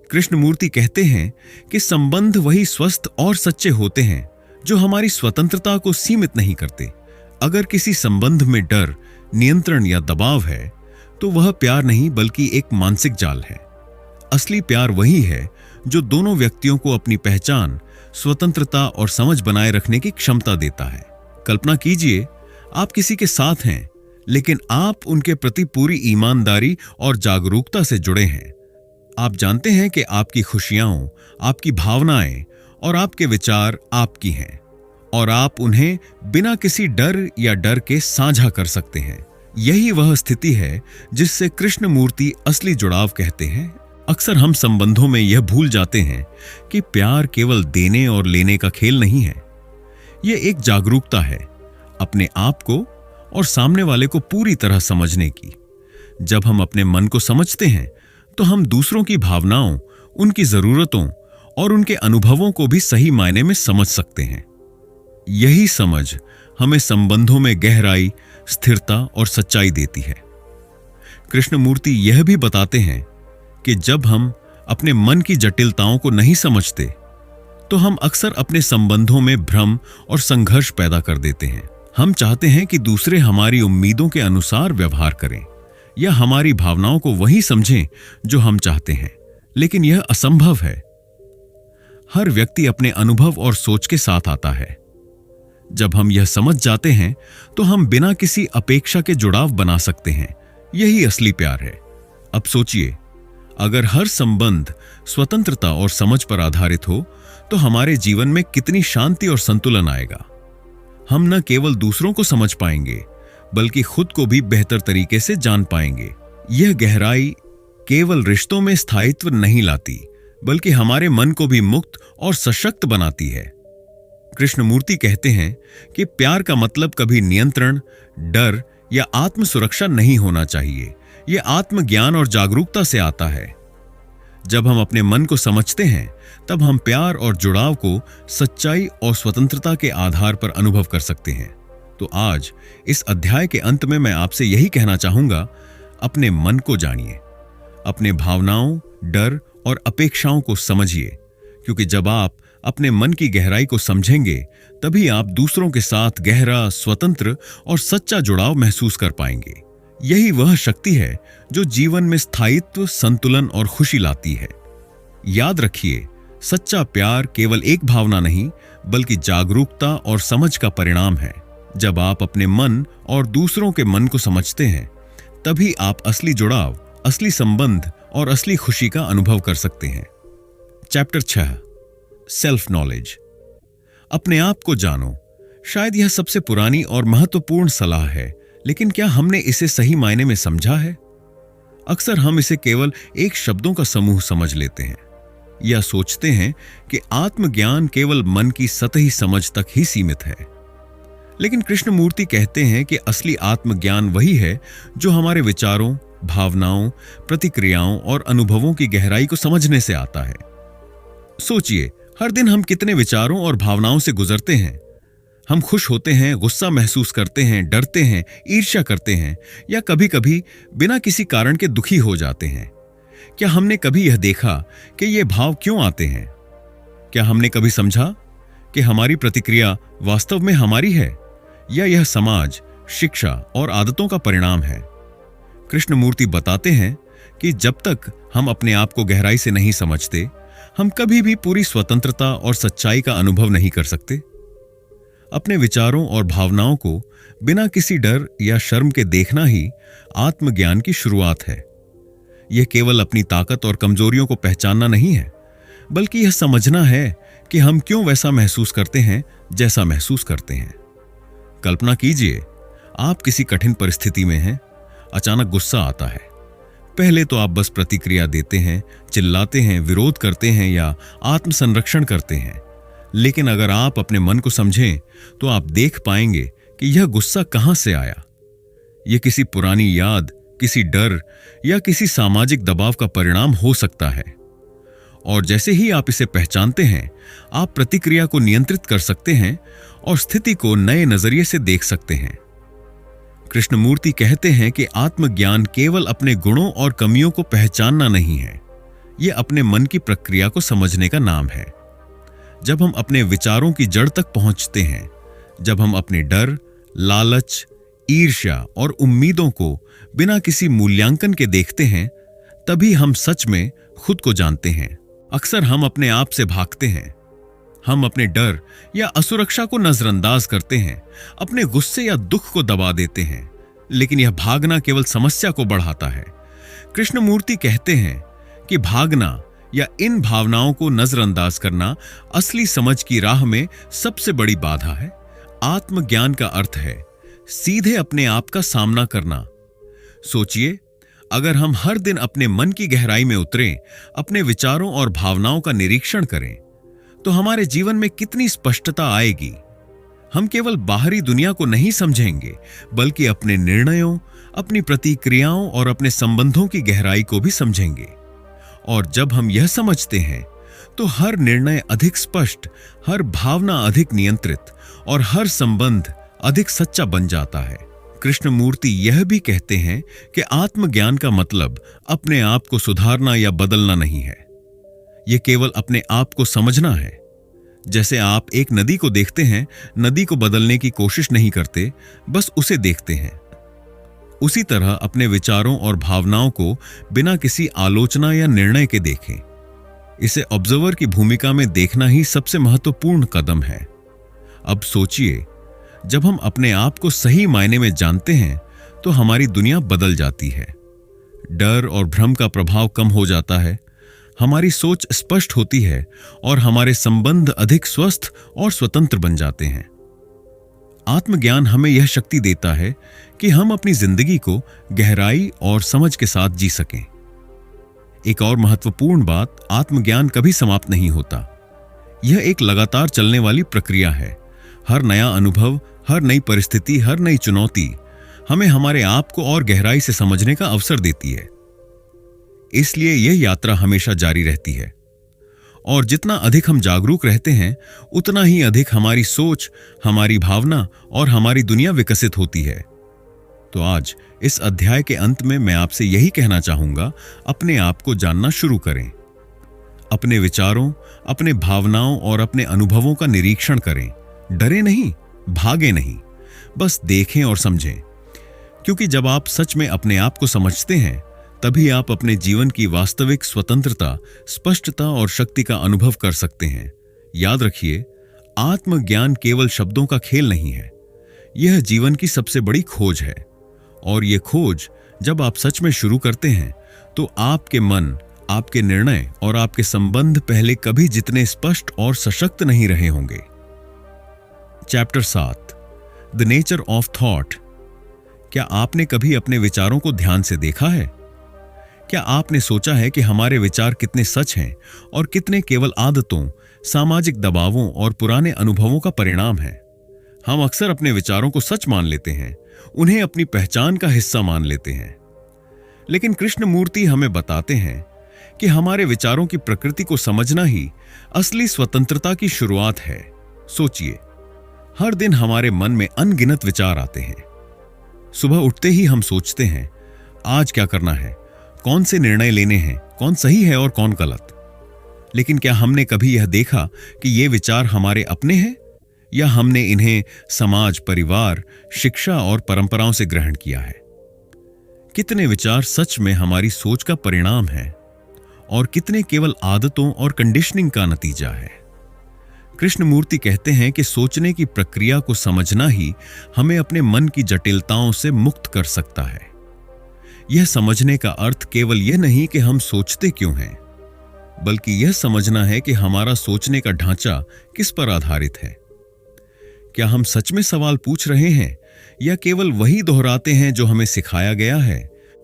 कृष्णमूर्ति कहते हैं कि संबंध वही स्वस्थ और सच्चे होते हैं जो हमारी स्वतंत्रता को सीमित नहीं करते। अगर किसी संबंध में डर, नियंत्रण या दबाव है तो वह प्यार नहीं बल्कि एक मानसिक जाल है। असली प्यार वही है जो दोनों व्यक्तियों को अपनी पहचान, स्वतंत्रता और समझ बनाए रखने की क्षमता देता है। कल्पना कीजिए, आप किसी के साथ हैं, लेकिन आप उनके प्रति पूरी ईमानदारी और जागरूकता से जुड़े हैं। आप जानते हैं कि आपकी खुशियां, आपकी भावनाएं और आपके विचार आपकी हैं और आप उन्हें बिना किसी डर के साझा कर सकते हैं। यही वह स्थिति है जिससे कृष्णमूर्ति असली जुड़ाव कहते हैं। अक्सर हम संबंधों में यह भूल जाते हैं कि प्यार केवल देने और लेने का खेल नहीं है। यह एक जागरूकता है, अपने आप को और सामने वाले को पूरी तरह समझने की। जब हम अपने मन को समझते हैं तो हम दूसरों की भावनाओं, उनकी जरूरतों और उनके अनुभवों को भी सही मायने में समझ सकते हैं। यही समझ हमें संबंधों में गहराई, स्थिरता और सच्चाई देती है। कृष्णमूर्ति यह भी बताते हैं कि जब हम अपने मन की जटिलताओं को नहीं समझते तो हम अक्सर अपने संबंधों में भ्रम और संघर्ष पैदा कर देते हैं। हम चाहते हैं कि दूसरे हमारी उम्मीदों के अनुसार व्यवहार करें या हमारी भावनाओं को वही समझें जो हम चाहते हैं, लेकिन यह असंभव है। हर व्यक्ति अपने अनुभव और सोच के साथ आता है। जब हम यह समझ जाते हैं तो हम बिना किसी अपेक्षा के जुड़ाव बना सकते हैं। यही असली प्यार है। अब सोचिए, अगर हर संबंध स्वतंत्रता और समझ पर आधारित हो तो हमारे जीवन में कितनी शांति और संतुलन आएगा। हम न केवल दूसरों को समझ पाएंगे बल्कि खुद को भी बेहतर तरीके से जान पाएंगे। यह गहराई केवल रिश्तों में स्थायित्व नहीं लाती बल्कि हमारे मन को भी मुक्त और सशक्त बनाती है। कृष्णमूर्ति कहते हैं कि प्यार का मतलब कभी नियंत्रण, डर या आत्म सुरक्षा नहीं होना चाहिए। यह आत्मज्ञान और जागरूकता से आता है। जब हम अपने मन को समझते हैं तब हम प्यार और जुड़ाव को सच्चाई और स्वतंत्रता के आधार पर अनुभव कर सकते हैं। तो आज इस अध्याय के अंत में मैं आपसे यही कहना चाहूंगा, अपने मन को जानिए, अपने भावनाओं, डर और अपेक्षाओं को समझिए, क्योंकि जब आप अपने मन की गहराई को समझेंगे तभी आप दूसरों के साथ गहरा, स्वतंत्र और सच्चा जुड़ाव महसूस कर पाएंगे। यही वह शक्ति है जो जीवन में स्थायित्व, संतुलन और खुशी लाती है। याद रखिए, सच्चा प्यार केवल एक भावना नहीं, बल्कि जागरूकता और समझ का परिणाम है। जब आप अपने मन और दूसरों के मन को समझते हैं, तभी आप असली जुड़ाव, असली संबंध और असली खुशी का अनुभव कर सकते हैं। Chapter 6, self knowledge. अपने आप को जानो। शायद यह सबसे पुरानी और महत्वपूर्ण सलाह है, लेकिन क्या हमने इसे सही मायने में समझा है? अक्सर हम इसे केवल एक शब्दों का समूह समझ लेते हैं या सोचते हैं कि आत्मज्ञान केवल मन की सतही समझ तक ही सीमित है। लेकिन कृष्णमूर्ति कहते हैं कि असली आत्मज्ञान वही है जो हमारे विचारों, भावनाओं, प्रतिक्रियाओं और अनुभवों की गहराई को समझने से आता है। सोचिए, हर दिन हम कितने विचारों और भावनाओं से गुजरते हैं। हम खुश होते हैं, गुस्सा महसूस करते हैं, डरते हैं, ईर्ष्या करते हैं या कभी-कभी बिना किसी कारण के दुखी हो जाते हैं। क्या हमने कभी यह देखा कि ये भाव क्यों आते हैं? क्या हमने कभी समझा कि हमारी प्रतिक्रिया वास्तव में हमारी है या यह समाज, शिक्षा और आदतों का परिणाम है? कृष्णमूर्ति बताते हैं कि जब तक हम अपने आप को गहराई से नहीं समझते, हम कभी भी पूरी स्वतंत्रता और सच्चाई का अनुभव नहीं कर सकते। अपने विचारों और भावनाओं को बिना किसी डर या शर्म के देखना ही आत्मज्ञान की शुरुआत है। यह केवल अपनी ताकत और कमजोरियों को पहचानना नहीं है, बल्कि यह समझना है कि हम क्यों वैसा महसूस करते हैं जैसा महसूस करते हैं। कल्पना कीजिए, आप किसी कठिन परिस्थिति में हैं, अचानक गुस्सा आता है। पहले तो आप बस प्रतिक्रिया देते हैं, चिल्लाते हैं, विरोध करते हैं या आत्मसंरक्षण करते हैं। लेकिन अगर आप अपने मन को समझें, तो आप देख पाएंगे कि यह गुस्सा कहां से आया। यह किसी पुरानी याद, किसी डर या किसी सामाजिक दबाव का परिणाम हो सकता है। और जैसे ही आप इसे पहचानते हैं, आप प्रतिक्रिया को नियंत्रित कर सकते हैं और स्थिति को नए नजरिए से देख सकते हैं। कृष्णमूर्ति कहते हैं कि आत्मज्ञान केवल अपने गुणों और कमियों को पहचानना नहीं है, यह अपने मन की प्रक्रिया को समझने का नाम है। जब हम अपने विचारों की जड़ तक पहुंचते हैं, जब हम अपने डर, लालच, ईर्ष्या और उम्मीदों को बिना किसी मूल्यांकन के देखते हैं, तभी हम सच में खुद को जानते हैं। अक्सर हम अपने आप से भागते हैं। हम अपने डर या असुरक्षा को नजरअंदाज करते हैं, अपने गुस्से या दुख को दबा देते हैं, लेकिन यह भागना केवल समस्या को बढ़ाता है। कृष्णमूर्ति कहते हैं कि भागना या इन भावनाओं को नजरअंदाज करना असली समझ की राह में सबसे बड़ी बाधा है। आत्मज्ञान का अर्थ है सीधे अपने आप का सामना करना। सोचिए, अगर हम हर दिन अपने मन की गहराई में उतरें, अपने विचारों और भावनाओं का निरीक्षण करें, तो हमारे जीवन में कितनी स्पष्टता आएगी। हम केवल बाहरी दुनिया को नहीं समझेंगे, बल्कि अपने निर्णयों, अपनी प्रतिक्रियाओं और अपने संबंधों की गहराई को भी समझेंगे। और जब हम यह समझते हैं, तो हर निर्णय अधिक स्पष्ट, हर भावना अधिक नियंत्रित और हर संबंध अधिक सच्चा बन जाता है। कृष्णमूर्ति यह भी कहते हैं कि आत्मज्ञान का मतलब अपने आप को सुधारना या बदलना नहीं है, यह केवल अपने आप को समझना है। जैसे आप एक नदी को देखते हैं, नदी को बदलने की कोशिश नहीं करते, बस उसे देखते हैं। उसी तरह अपने विचारों और भावनाओं को बिना किसी आलोचना या निर्णय के देखें। इसे ऑब्जर्वर की भूमिका में देखना ही सबसे महत्वपूर्ण कदम है। अब सोचिए, जब हम अपने आप को सही मायने में जानते हैं, तो हमारी दुनिया बदल जाती है। डर और भ्रम का प्रभाव कम हो जाता है, हमारी सोच स्पष्ट होती है और हमारे संबंध अधिक स्वस्थ और स्वतंत्र बन जाते हैं। आत्मज्ञान हमें यह शक्ति देता है कि हम अपनी जिंदगी को गहराई और समझ के साथ जी सकें। एक और महत्वपूर्ण बात, आत्मज्ञान कभी समाप्त नहीं होता। यह एक लगातार चलने वाली प्रक्रिया है। हर नया अनुभव, हर नई परिस्थिति, हर नई चुनौती हमें हमारे आप को और गहराई से समझने का अवसर देती है। इसलिए यह यात्रा हमेशा जारी रहती है। और जितना अधिक हम जागरूक रहते हैं, उतना ही अधिक हमारी सोच, हमारी भावना और हमारी दुनिया विकसित होती है। तो आज इस अध्याय के अंत में मैं आपसे यही कहना चाहूंगा, अपने आप को जानना शुरू करें। अपने विचारों, अपने भावनाओं और अपने अनुभवों का निरीक्षण करें। डरे नहीं, भागे नहीं, बस देखें और समझें। क्योंकि जब आप सच में अपने आप को समझते हैं, तभी आप अपने जीवन की वास्तविक स्वतंत्रता, स्पष्टता और शक्ति का अनुभव कर सकते हैं। याद रखिए, आत्मज्ञान केवल शब्दों का खेल नहीं है, यह जीवन की सबसे बड़ी खोज है। और यह खोज जब आप सच में शुरू करते हैं तो आपके मन, आपके निर्णय और आपके संबंध पहले कभी जितने स्पष्ट और सशक्त नहीं रहे होंगे। Chapter 7, the nature of thought. क्या आपने कभी अपने विचारों को ध्यान से देखा है? क्या आपने सोचा है कि हमारे विचार कितने सच हैं और कितने केवल आदतों, सामाजिक दबावों और पुराने अनुभवों का परिणाम है? हम अक्सर अपने विचारों को सच मान लेते हैं, उन्हें अपनी पहचान का हिस्सा मान लेते हैं। लेकिन कृष्णमूर्ति हमें बताते हैं कि हमारे विचारों की प्रकृति को समझना ही असली स्वतंत्रता की शुरुआत है। सोचिए, हर दिन हमारे मन में अनगिनत विचार आते हैं। सुबह उठते ही हम सोचते हैं, आज क्या करना है, कौन से निर्णय लेने हैं, कौन सही है और कौन गलत। लेकिन क्या हमने कभी यह देखा कि ये विचार हमारे अपने हैं या हमने इन्हें समाज, परिवार, शिक्षा और परंपराओं से ग्रहण किया है? कितने विचार सच में हमारी सोच का परिणाम है और कितने केवल आदतों और कंडीशनिंग का नतीजा है? कृष्णमूर्ति कहते हैं कि सोचने की प्रक्रिया को समझना ही हमें अपने मन की जटिलताओं से मुक्त कर सकता है। यह समझने का अर्थ केवल यह नहीं कि हम सोचते क्यों हैं, बल्कि यह समझना है कि हमारा सोचने का ढांचा किस पर आधारित है। क्या हम सच में सवाल पूछ रहे हैं या केवल वही दोहराते हैं जो हमें सिखाया गया है?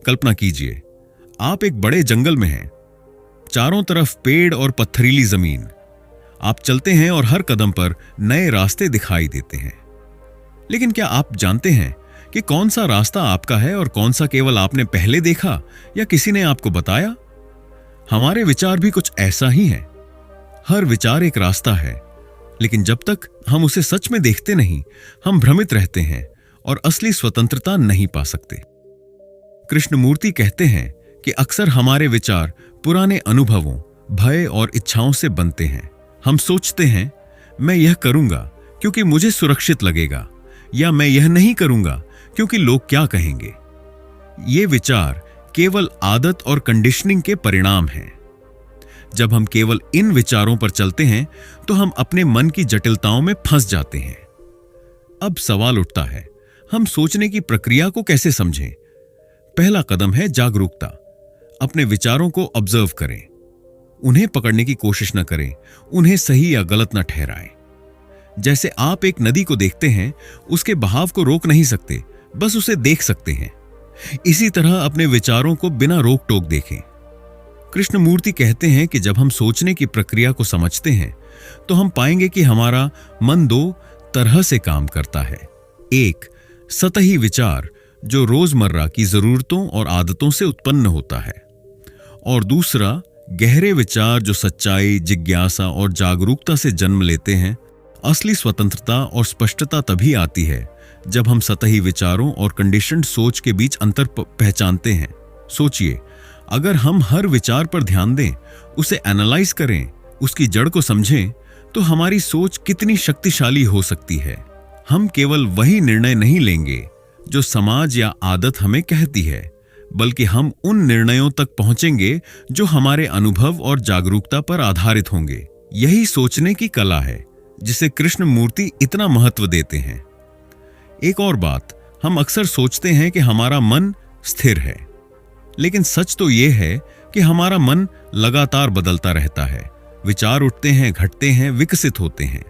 कल्पना कीजिए, आप एक बड़े जंगल में हैं, चारों तरफ पेड़ और पत्थरीली जमीन। आप चलते हैं और हर कदम पर नए रास्ते दिखाई देते हैं। लेकिन क्या आप जानते हैं कि कौन सा रास्ता आपका है और कौन सा केवल आपने पहले देखा या किसी ने आपको बताया? हमारे विचार भी कुछ ऐसा ही है। हर विचार एक रास्ता है, लेकिन जब तक हम उसे सच में देखते नहीं, हम भ्रमित रहते हैं और असली स्वतंत्रता नहीं पा सकते। कृष्णमूर्ति कहते हैं कि अक्सर हमारे विचार पुराने अनुभवों, भय और इच्छाओं से बनते हैं। हम सोचते हैं, मैं यह करूंगा क्योंकि मुझे सुरक्षित लगेगा, या मैं यह नहीं करूंगा क्योंकि लोग क्या कहेंगे। ये विचार केवल आदत और कंडीशनिंग के परिणाम हैं। जब हम केवल इन विचारों पर चलते हैं तो हम अपने मन की जटिलताओं में फंस जाते हैं। अब सवाल उठता है, हम सोचने की प्रक्रिया को कैसे समझें? पहला कदम है जागरूकता। अपने विचारों को ऑब्जर्व करें, उन्हें पकड़ने की कोशिश न करें, उन्हें सही या गलत न ठहराएं। जैसे आप एक नदी को देखते हैं, उसके बहाव को रोक नहीं सकते, बस उसे देख सकते हैं। इसी तरह अपने विचारों को बिना रोक टोक देखें। कृष्णमूर्ति कहते हैं कि जब हम सोचने की प्रक्रिया को समझते हैं तो हम पाएंगे कि हमारा मन दो तरह से काम करता है। एक, सतही विचार जो रोजमर्रा की जरूरतों और आदतों से उत्पन्न होता है, और दूसरा, गहरे विचार जो सच्चाई, जिज्ञासा और जागरूकता से जन्म लेते हैं। असली स्वतंत्रता और स्पष्टता तभी आती है जब हम सतही विचारों और कंडीशन्ड सोच के बीच अंतर पहचानते हैं। सोचिए, अगर हम हर विचार पर ध्यान दें, उसे एनालाइज करें, उसकी जड़ को समझें, तो हमारी सोच कितनी शक्तिशाली हो सकती है। हम केवल वही निर्णय नहीं लेंगे जो समाज या आदत हमें कहती है, बल्कि हम उन निर्णयों तक पहुंचेंगे जो हमारे अनुभव और जागरूकता पर आधारित होंगे। यही सोचने की कला है जिसे कृष्णमूर्ति इतना महत्व देते हैं। एक और बात, हम अक्सर सोचते हैं कि हमारा मन स्थिर है, लेकिन सच तो यह है कि हमारा मन लगातार बदलता रहता है। विचार उठते हैं, घटते हैं, विकसित होते हैं।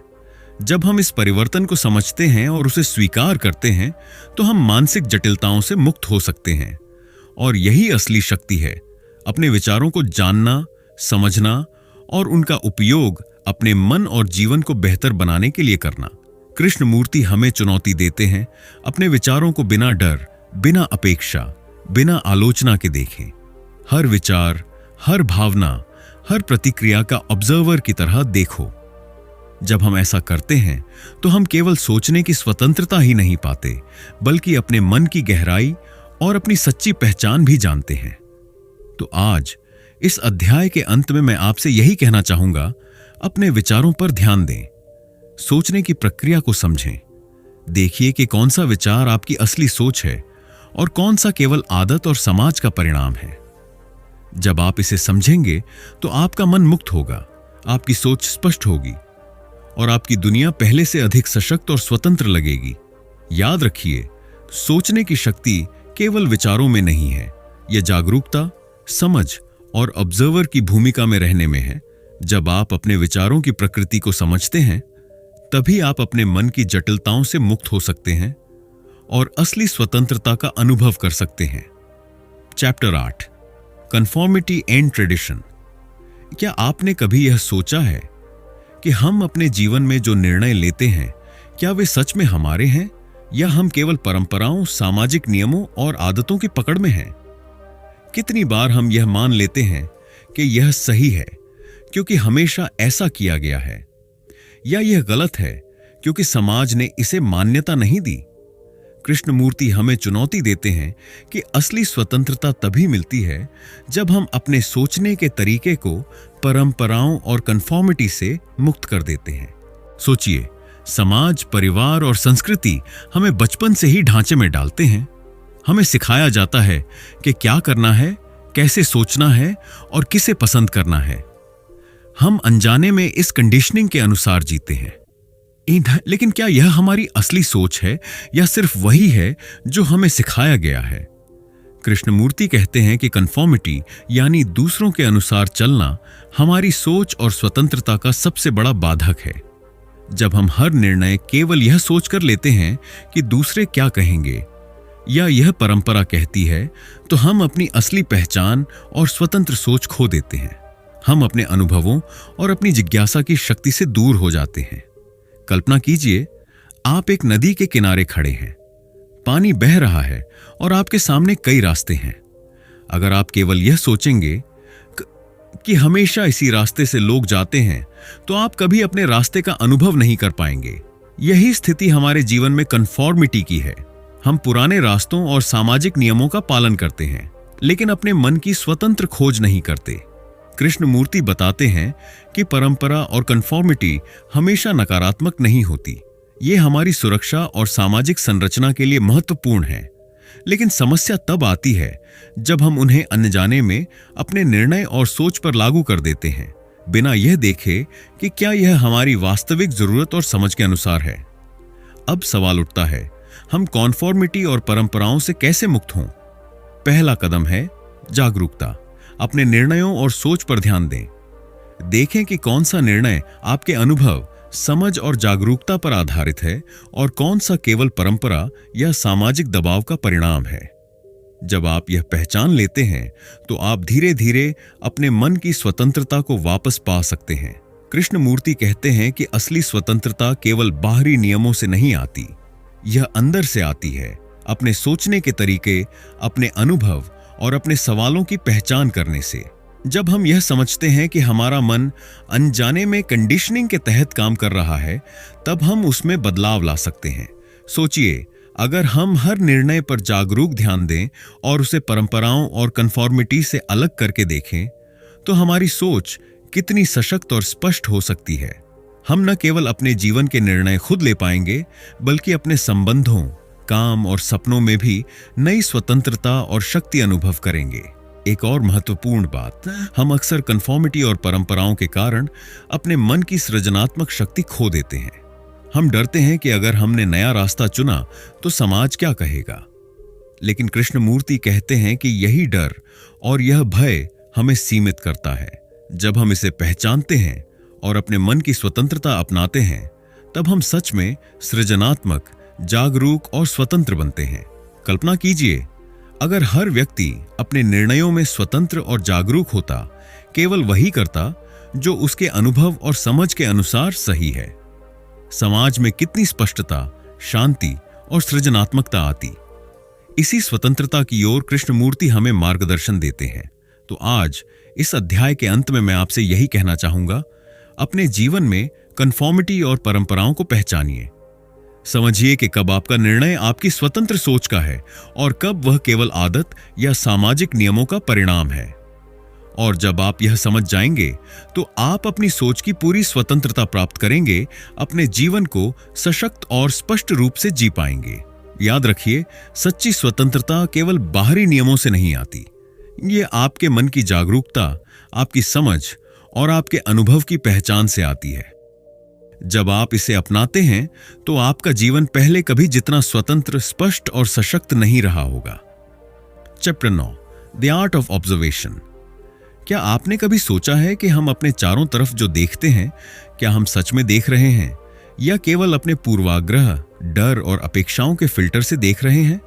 जब हम इस परिवर्तन को समझते हैं और उसे स्वीकार करते हैं तो हम मानसिक जटिलताओं से मुक्त हो सकते हैं। और यही असली शक्ति है, अपने विचारों को जानना, समझना और उनका उपयोग अपने मन और जीवन को बेहतर बनाने के लिए करना। कृष्णमूर्ति हमें चुनौती देते हैं, अपने विचारों को बिना डर, बिना अपेक्षा, बिना आलोचना के देखें। हर विचार, हर भावना, हर प्रतिक्रिया का ऑब्जर्वर की तरह देखो। जब हम ऐसा करते हैं तो हम केवल सोचने की स्वतंत्रता ही नहीं पाते, बल्कि अपने मन की गहराई और अपनी सच्ची पहचान भी जानते हैं। तो आज इस अध्याय के अंत में मैं आपसे यही कहना चाहूंगा, अपने विचारों पर ध्यान दें, सोचने की प्रक्रिया को समझें। देखिए कि कौन सा विचार आपकी असली सोच है और कौन सा केवल आदत और समाज का परिणाम है। जब आप इसे समझेंगे तो आपका मन मुक्त होगा, आपकी सोच स्पष्ट होगी और आपकी दुनिया पहले से अधिक सशक्त और स्वतंत्र लगेगी। याद रखिए, सोचने की शक्ति केवल विचारों में नहीं है, यह जागरूकता, समझ और ऑब्जर्वर की भूमिका में रहने में है। जब आप अपने विचारों की प्रकृति को समझते हैं, तभी आप अपने मन की जटिलताओं से मुक्त हो सकते हैं और असली स्वतंत्रता का अनुभव कर सकते हैं। Chapter 8, conformity and tradition. क्या आपने कभी यह सोचा है कि हम अपने जीवन में जो निर्णय लेते हैं, क्या वे सच में हमारे हैं या हम केवल परंपराओं, सामाजिक नियमों और आदतों की पकड़ में हैं? कितनी बार हम यह मान लेते हैं कि यह सही है क्योंकि हमेशा ऐसा किया गया है, या यह गलत है क्योंकि समाज ने इसे मान्यता नहीं दी। कृष्णमूर्ति हमें चुनौती देते हैं कि असली स्वतंत्रता तभी मिलती है जब हम अपने सोचने के तरीके को परंपराओं और कन्फॉर्मिटी से मुक्त कर देते हैं। सोचिए, समाज, परिवार और संस्कृति हमें बचपन से ही ढांचे में डालते हैं। हमें सिखाया जाता है कि क्या करना है, कैसे सोचना है और किसे पसंद करना है। हम अनजाने में इस कंडीशनिंग के अनुसार जीते हैं। लेकिन क्या यह हमारी असली सोच है या सिर्फ वही है जो हमें सिखाया गया है? कृष्णमूर्ति कहते हैं कि कन्फॉर्मिटी यानी दूसरों के अनुसार चलना हमारी सोच और स्वतंत्रता का सबसे बड़ा बाधक है। जब हम हर निर्णय केवल यह सोचकर लेते हैं कि दूसरे क्या कहेंगे या यह परंपरा कहती है, तो हम अपनी असली पहचान और स्वतंत्र सोच खो देते हैं। हम अपने अनुभवों और अपनी जिज्ञासा की शक्ति से दूर हो जाते हैं। कल्पना कीजिए, आप एक नदी के किनारे खड़े हैं, पानी बह रहा है और आपके सामने कई रास्ते हैं। अगर आप केवल यह सोचेंगे कि हमेशा इसी रास्ते से लोग जाते हैं, तो आप कभी अपने रास्ते का अनुभव नहीं कर पाएंगे। यही स्थिति हमारे जीवन में कन्फॉर्मिटी की है। हम पुराने रास्तों और सामाजिक नियमों का पालन करते हैं, लेकिन अपने मन की स्वतंत्र खोज नहीं करते। कृष्णमूर्ति बताते हैं कि परंपरा और कन्फॉर्मिटी हमेशा नकारात्मक नहीं होती। ये हमारी सुरक्षा और सामाजिक संरचना के लिए महत्वपूर्ण है। लेकिन समस्या तब आती है जब हम उन्हें अनजाने में अपने निर्णय और सोच पर लागू कर देते हैं, बिना यह देखे कि क्या यह हमारी वास्तविक जरूरत और समझ के अनुसार है। अब सवाल उठता है, हम कॉन्फॉर्मिटी और परंपराओं से कैसे मुक्त हों? पहला कदम है जागरूकता। अपने निर्णयों और सोच पर ध्यान दें। देखें कि कौन सा निर्णय आपके अनुभव, समझ और जागरूकता पर आधारित है और कौन सा केवल परंपरा या सामाजिक दबाव का परिणाम है। जब आप यह पहचान लेते हैं, तो आप धीरे धीरे अपने मन की स्वतंत्रता को वापस पा सकते हैं। कृष्णमूर्ति कहते हैं कि असली स्वतंत्रता केवल बाहरी नियमों से नहीं आती, यह अंदर से आती है, अपने सोचने के तरीके, अपने अनुभव और अपने सवालों की पहचान करने से। जब हम यह समझते हैं कि हमारा मन अनजाने में कंडीशनिंग के तहत काम कर रहा है, तब हम उसमें बदलाव ला सकते हैं। सोचिए, अगर हम हर निर्णय पर जागरूक ध्यान दें और उसे परंपराओं और कन्फॉर्मिटी से अलग करके देखें, तो हमारी सोच कितनी सशक्त और स्पष्ट हो सकती है। हम न केवल अपने जीवन के निर्णय खुद ले पाएंगे, बल्कि अपने संबंधों, काम और सपनों में भी नई स्वतंत्रता और शक्ति अनुभव करेंगे। एक और महत्वपूर्ण बात, हम अक्सर कन्फॉर्मिटी और परंपराओं के कारण अपने मन की सृजनात्मक शक्ति खो देते हैं। हम डरते हैं कि अगर हमने नया रास्ता चुना तो समाज क्या कहेगा। लेकिन कृष्णमूर्ति कहते हैं कि यही डर और यह भय हमें सीमित करता है। जब हम इसे पहचानते हैं और अपने मन की स्वतंत्रता अपनाते हैं, तब हम सच में सृजनात्मक, जागरूक और स्वतंत्र बनते हैं। कल्पना कीजिए, अगर हर व्यक्ति अपने निर्णयों में स्वतंत्र और जागरूक होता, केवल वही करता जो उसके अनुभव और समझ के अनुसार सही है, समाज में कितनी स्पष्टता, शांति और सृजनात्मकता आती। इसी स्वतंत्रता की ओर कृष्णमूर्ति हमें मार्गदर्शन देते हैं। तो आज इस अध्याय के अंत में मैं आपसे यही कहना चाहूंगा, अपने जीवन में कन्फॉर्मिटी और परंपराओं को पहचानिए। समझिए कि कब आपका निर्णय आपकी स्वतंत्र सोच का है और कब वह केवल आदत या सामाजिक नियमों का परिणाम है। और जब आप यह समझ जाएंगे, तो आप अपनी सोच की पूरी स्वतंत्रता प्राप्त करेंगे, अपने जीवन को सशक्त और स्पष्ट रूप से जी पाएंगे। याद रखिए, सच्ची स्वतंत्रता केवल बाहरी नियमों से नहीं आती, ये आपके मन की जागरूकता, आपकी समझ और आपके अनुभव की पहचान से आती है। जब आप इसे अपनाते हैं तो आपका जीवन पहले कभी जितना स्वतंत्र, स्पष्ट और सशक्त नहीं रहा होगा। Chapter 9, the art of observation. क्या आपने कभी सोचा है कि हम अपने चारों तरफ जो देखते हैं, क्या हम सच में देख रहे हैं या केवल अपने पूर्वाग्रह, डर और अपेक्षाओं के फिल्टर से देख रहे हैं?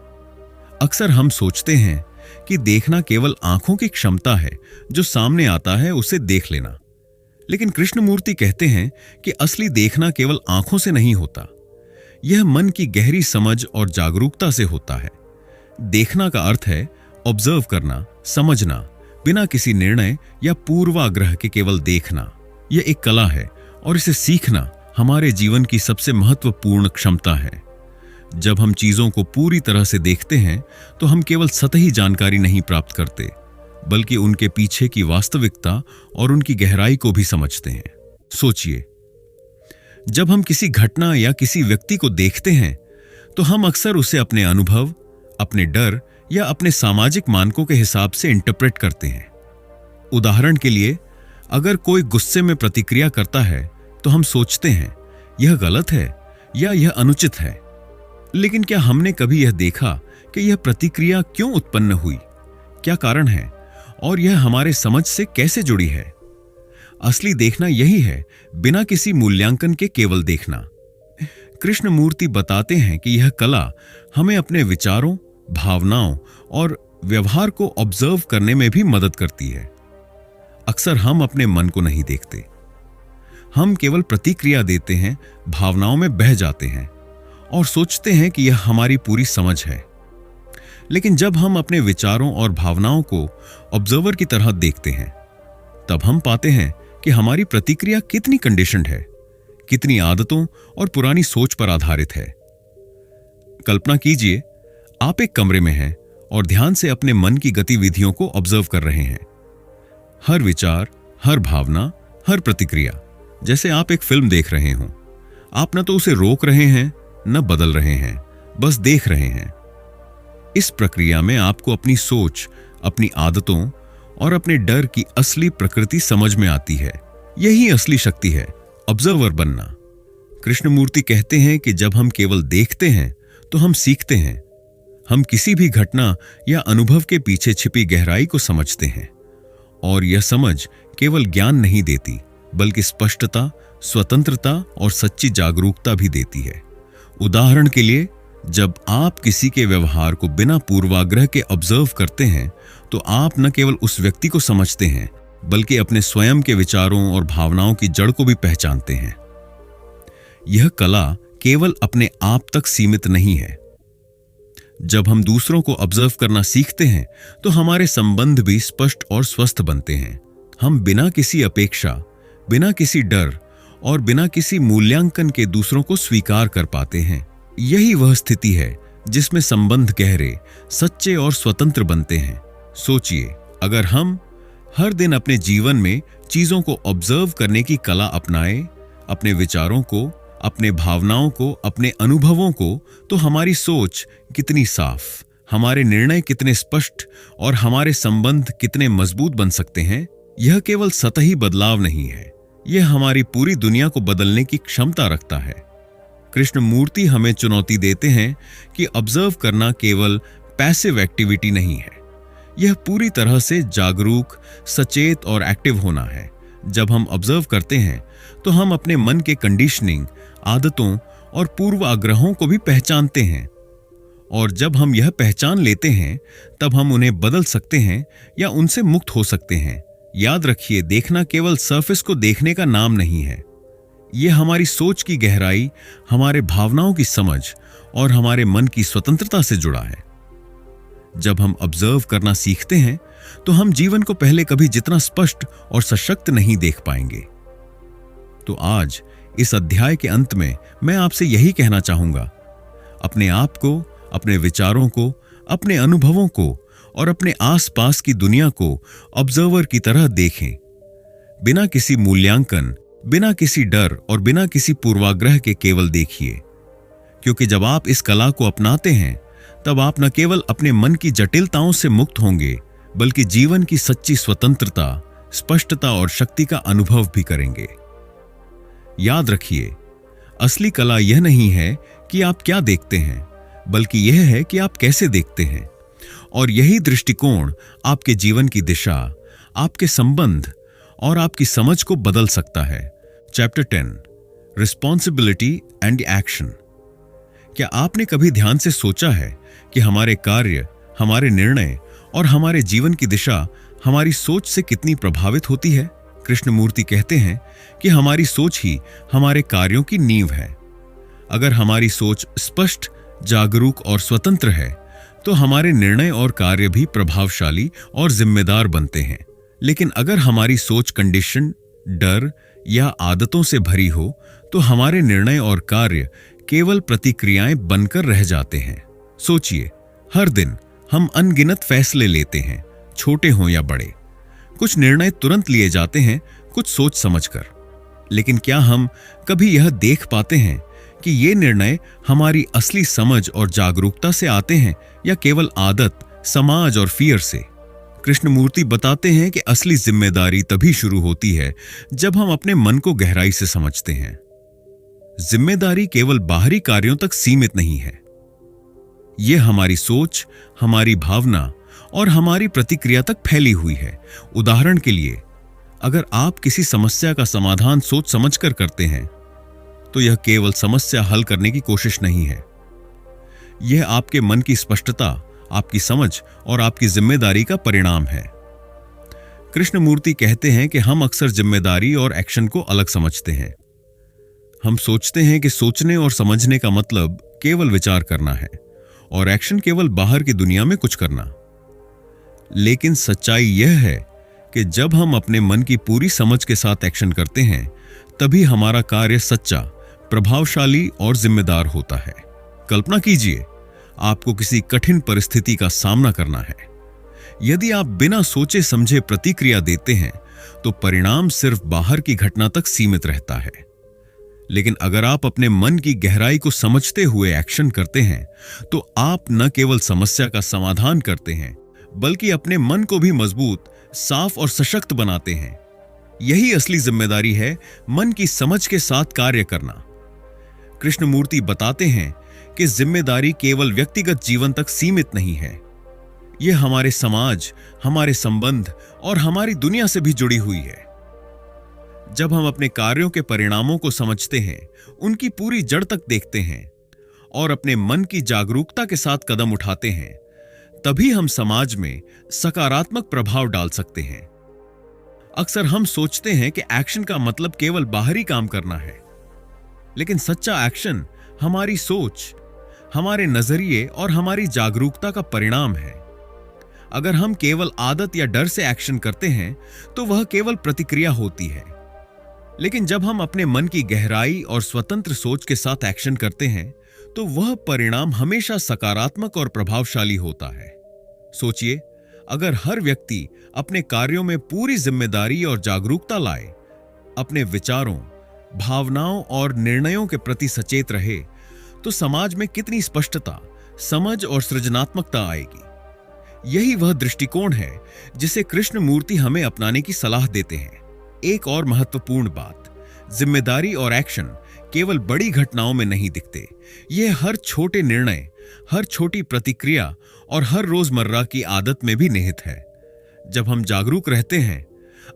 अक्सर हम सोचते हैं कि देखना केवल आंखों की क्षमता है, जो सामने आता है उसे देख लेना। लेकिन कृष्णमूर्ति कहते हैं कि असली देखना केवल आंखों से नहीं होता, यह मन की गहरी समझ और जागरूकता से होता है। देखना का अर्थ है ऑब्जर्व करना, समझना, बिना किसी निर्णय या पूर्वाग्रह के केवल देखना। यह एक कला है और इसे सीखना हमारे जीवन की सबसे महत्वपूर्ण क्षमता है। जब हम चीजों को पूरी तरह से देखते हैं तो हम केवल सतही जानकारी नहीं प्राप्त करते, बल्कि उनके पीछे की वास्तविकता और उनकी गहराई को भी समझते हैं। सोचिए, जब हम किसी घटना या किसी व्यक्ति को देखते हैं तो हम अक्सर उसे अपने अनुभव, अपने डर या अपने सामाजिक मानकों के हिसाब से इंटरप्रेट करते हैं। उदाहरण के लिए, अगर कोई गुस्से में प्रतिक्रिया करता है तो हम सोचते हैं यह गलत है या यह अनुचित है। लेकिन क्या हमने कभी यह देखा कि यह प्रतिक्रिया क्यों उत्पन्न हुई, क्या कारण है और यह हमारे समझ से कैसे जुड़ी है? असली देखना यही है, बिना किसी मूल्यांकन के केवल देखना। कृष्णमूर्ति बताते हैं कि यह कला हमें अपने विचारों, भावनाओं और व्यवहार को ऑब्जर्व करने में भी मदद करती है। अक्सर हम अपने मन को नहीं देखते, हम केवल प्रतिक्रिया देते हैं, भावनाओं में बह जाते हैं और सोचते हैं कि यह हमारी पूरी समझ है। लेकिन जब हम अपने विचारों और भावनाओं को ऑब्जर्वर की तरह देखते हैं, तब हम पाते हैं कि हमारी प्रतिक्रिया कितनी कंडीशन्ड है, कितनी आदतों और पुरानी सोच पर आधारित है। कल्पना कीजिए, आप एक कमरे में हैं और ध्यान से अपने मन की गतिविधियों को ऑब्जर्व कर रहे हैं। हर विचार, हर भावना, हर प्रतिक्रिया, जैसे आप एक फिल्म देख रहे हों। आप न तो उसे रोक रहे हैं, न बदल रहे हैं, बस देख रहे हैं। इस प्रक्रिया में आपको अपनी सोच, अपनी आदतों और अपने डर की असली प्रकृति समझ में आती है। यही असली शक्ति है, ऑब्जर्वर बनना। कृष्णमूर्ति कहते हैं कि जब हम केवल देखते हैं तो हम सीखते हैं। हम किसी भी घटना या अनुभव के पीछे छिपी गहराई को समझते हैं, और यह समझ केवल ज्ञान नहीं देती, बल्कि स्पष्टता, स्वतंत्रता और सच्ची जागरूकता भी देती है। उदाहरण के लिए, जब आप किसी के व्यवहार को बिना पूर्वाग्रह के ऑब्जर्व करते हैं तो आप न केवल उस व्यक्ति को समझते हैं, बल्कि अपने स्वयं के विचारों और भावनाओं की जड़ को भी पहचानते हैं। यह कला केवल अपने आप तक सीमित नहीं है। जब हम दूसरों को ऑब्जर्व करना सीखते हैं तो हमारे संबंध भी स्पष्ट और स्वस्थ बनते हैं। हम बिना किसी अपेक्षा, बिना किसी डर और बिना किसी मूल्यांकन के दूसरों को स्वीकार कर पाते हैं। यही वह स्थिति है जिसमें संबंध गहरे, सच्चे और स्वतंत्र बनते हैं। सोचिए, अगर हम हर दिन अपने जीवन में चीजों को ऑब्जर्व करने की कला अपनाएं, अपने विचारों को, अपने भावनाओं को, अपने अनुभवों को, तो हमारी सोच कितनी साफ, हमारे निर्णय कितने स्पष्ट और हमारे संबंध कितने मजबूत बन सकते हैं। यह केवल सतही बदलाव नहीं है, यह हमारी पूरी दुनिया को बदलने की क्षमता रखता है। कृष्णमूर्ति हमें चुनौती देते हैं कि ऑब्जर्व करना केवल पैसिव एक्टिविटी नहीं है, यह पूरी तरह से जागरूक, सचेत और एक्टिव होना है। जब हम ऑब्जर्व करते हैं तो हम अपने मन के कंडीशनिंग, आदतों और पूर्वाग्रहों को भी पहचानते हैं, और जब हम यह पहचान लेते हैं तब हम उन्हें बदल सकते हैं या उनसे मुक्त हो सकते हैं। याद रखिए, देखना केवल सरफेस को देखने का नाम नहीं है, यह हमारी सोच की गहराई, हमारे भावनाओं की समझ और हमारे मन की स्वतंत्रता से जुड़ा है। जब हम ऑब्जर्व करना सीखते हैं तो हम जीवन को पहले कभी जितना स्पष्ट और सशक्त नहीं देख पाएंगे। तो आज इस अध्याय के अंत में मैं आपसे यही कहना चाहूंगा, अपने आप को, अपने विचारों को, अपने अनुभवों को और अपने आसपास की दुनिया को ऑब्जर्वर की तरह देखें, बिना किसी मूल्यांकन, बिना किसी डर और बिना किसी पूर्वाग्रह के केवल देखिए। क्योंकि जब आप इस कला को अपनाते हैं तब आप न केवल अपने मन की जटिलताओं से मुक्त होंगे, बल्कि जीवन की सच्ची स्वतंत्रता, स्पष्टता और शक्ति का अनुभव भी करेंगे। याद रखिए, असली कला यह नहीं है कि आप क्या देखते हैं, बल्कि यह है कि आप कैसे देखते हैं। और यही दृष्टिकोण आपके जीवन की दिशा, आपके संबंध और आपकी समझ को बदल सकता है। Chapter 10, responsibility and action. क्या आपने कभी ध्यान से सोचा है कि हमारे कार्य, हमारे निर्णय और हमारे जीवन की दिशा हमारी सोच से कितनी प्रभावित होती है? कृष्णमूर्ति कहते हैं कि हमारी सोच ही हमारे कार्यों की नींव है। अगर हमारी सोच स्पष्ट, जागरूक और स्वतंत्र है, तो हमारे निर्णय और कार्य भी प्रभावशाली और जिम्मेदार बनते हैं। लेकिन अगर हमारी सोच कंडीशन, डर या आदतों से भरी हो, तो हमारे निर्णय और कार्य केवल प्रतिक्रियाएं बनकर रह जाते हैं। सोचिए, हर दिन हम अनगिनत फैसले लेते हैं, छोटे हों या बड़े। कुछ निर्णय तुरंत लिए जाते हैं, कुछ सोच समझकर। लेकिन क्या हम कभी यह देख पाते हैं कि ये निर्णय हमारी असली समझ और जागरूकता से आते हैं या केवल आदत, समाज और फियर से? कृष्णमूर्ति बताते हैं कि असली जिम्मेदारी तभी शुरू होती है जब हम अपने मन को गहराई से समझते हैं। जिम्मेदारी केवल बाहरी कार्यों तक सीमित नहीं है। यह हमारी सोच, हमारी भावना और हमारी प्रतिक्रिया तक फैली हुई है। उदाहरण के लिए, अगर आप किसी समस्या का समाधान सोच समझकर करते हैं, तो यह केवल समस्या हल करने की कोशिश नहीं है। यह आपके मन की स्पष्टता, आपकी समझ और आपकी जिम्मेदारी का परिणाम है। कृष्णमूर्ति कहते हैं कि हम अक्सर जिम्मेदारी और एक्शन को अलग समझते हैं। हम सोचते हैं कि सोचने और समझने का मतलब केवल विचार करना है और एक्शन केवल बाहर की दुनिया में कुछ करना। लेकिन सच्चाई यह है कि जब हम अपने मन की पूरी समझ के साथ एक्शन करते हैं, तभी हमारा कार्य सच्चा, प्रभावशाली और जिम्मेदार होता है। कल्पना कीजिए, आपको किसी कठिन परिस्थिति का सामना करना है। यदि आप बिना सोचे समझे प्रतिक्रिया देते हैं, तो परिणाम सिर्फ बाहर की घटना तक सीमित रहता है। लेकिन अगर आप अपने मन की गहराई को समझते हुए एक्शन करते हैं, तो आप न केवल समस्या का समाधान करते हैं, बल्कि अपने मन को भी मजबूत, साफ और सशक्त बनाते हैं। यही असली जिम्मेदारी है, मन की समझ के साथ कार्य करना। कृष्णमूर्ति बताते हैं कि जिम्मेदारी केवल व्यक्तिगत जीवन तक सीमित नहीं है। यह हमारे समाज, हमारे संबंध और हमारी दुनिया से भी जुड़ी हुई है। जब हम अपने कार्यों के परिणामों को समझते हैं, उनकी पूरी जड़ तक देखते हैं और अपने मन की जागरूकता के साथ कदम उठाते हैं, तभी हम समाज में सकारात्मक प्रभाव डाल सकते हैं। अक्सर हम सोचते हैं कि एक्शन का मतलब केवल बाहरी काम करना है, लेकिन सच्चा एक्शन हमारी सोच, हमारे नजरिए और हमारी जागरूकता का परिणाम है। अगर हम केवल आदत या डर से एक्शन करते हैं, तो वह केवल प्रतिक्रिया होती है। लेकिन जब हम अपने मन की गहराई और स्वतंत्र सोच के साथ एक्शन करते हैं, तो वह परिणाम हमेशा सकारात्मक और प्रभावशाली होता है। सोचिए, अगर हर व्यक्ति अपने कार्यों में पूरी जिम्मेदारी और जागरूकता लाए, अपने विचारों, भावनाओं और निर्णयों के प्रति सचेत रहे, तो समाज में कितनी स्पष्टता, समझ और सृजनात्मकता आएगी। यही वह दृष्टिकोण है जिसे कृष्णमूर्ति हमें अपनाने की सलाह देते हैं। एक और महत्वपूर्ण बात, जिम्मेदारी और एक्शन केवल बड़ी घटनाओं में नहीं दिखते। यह हर छोटे निर्णय, हर छोटी प्रतिक्रिया और हर रोजमर्रा की आदत में भी निहित है। जब हम जागरूक रहते हैं,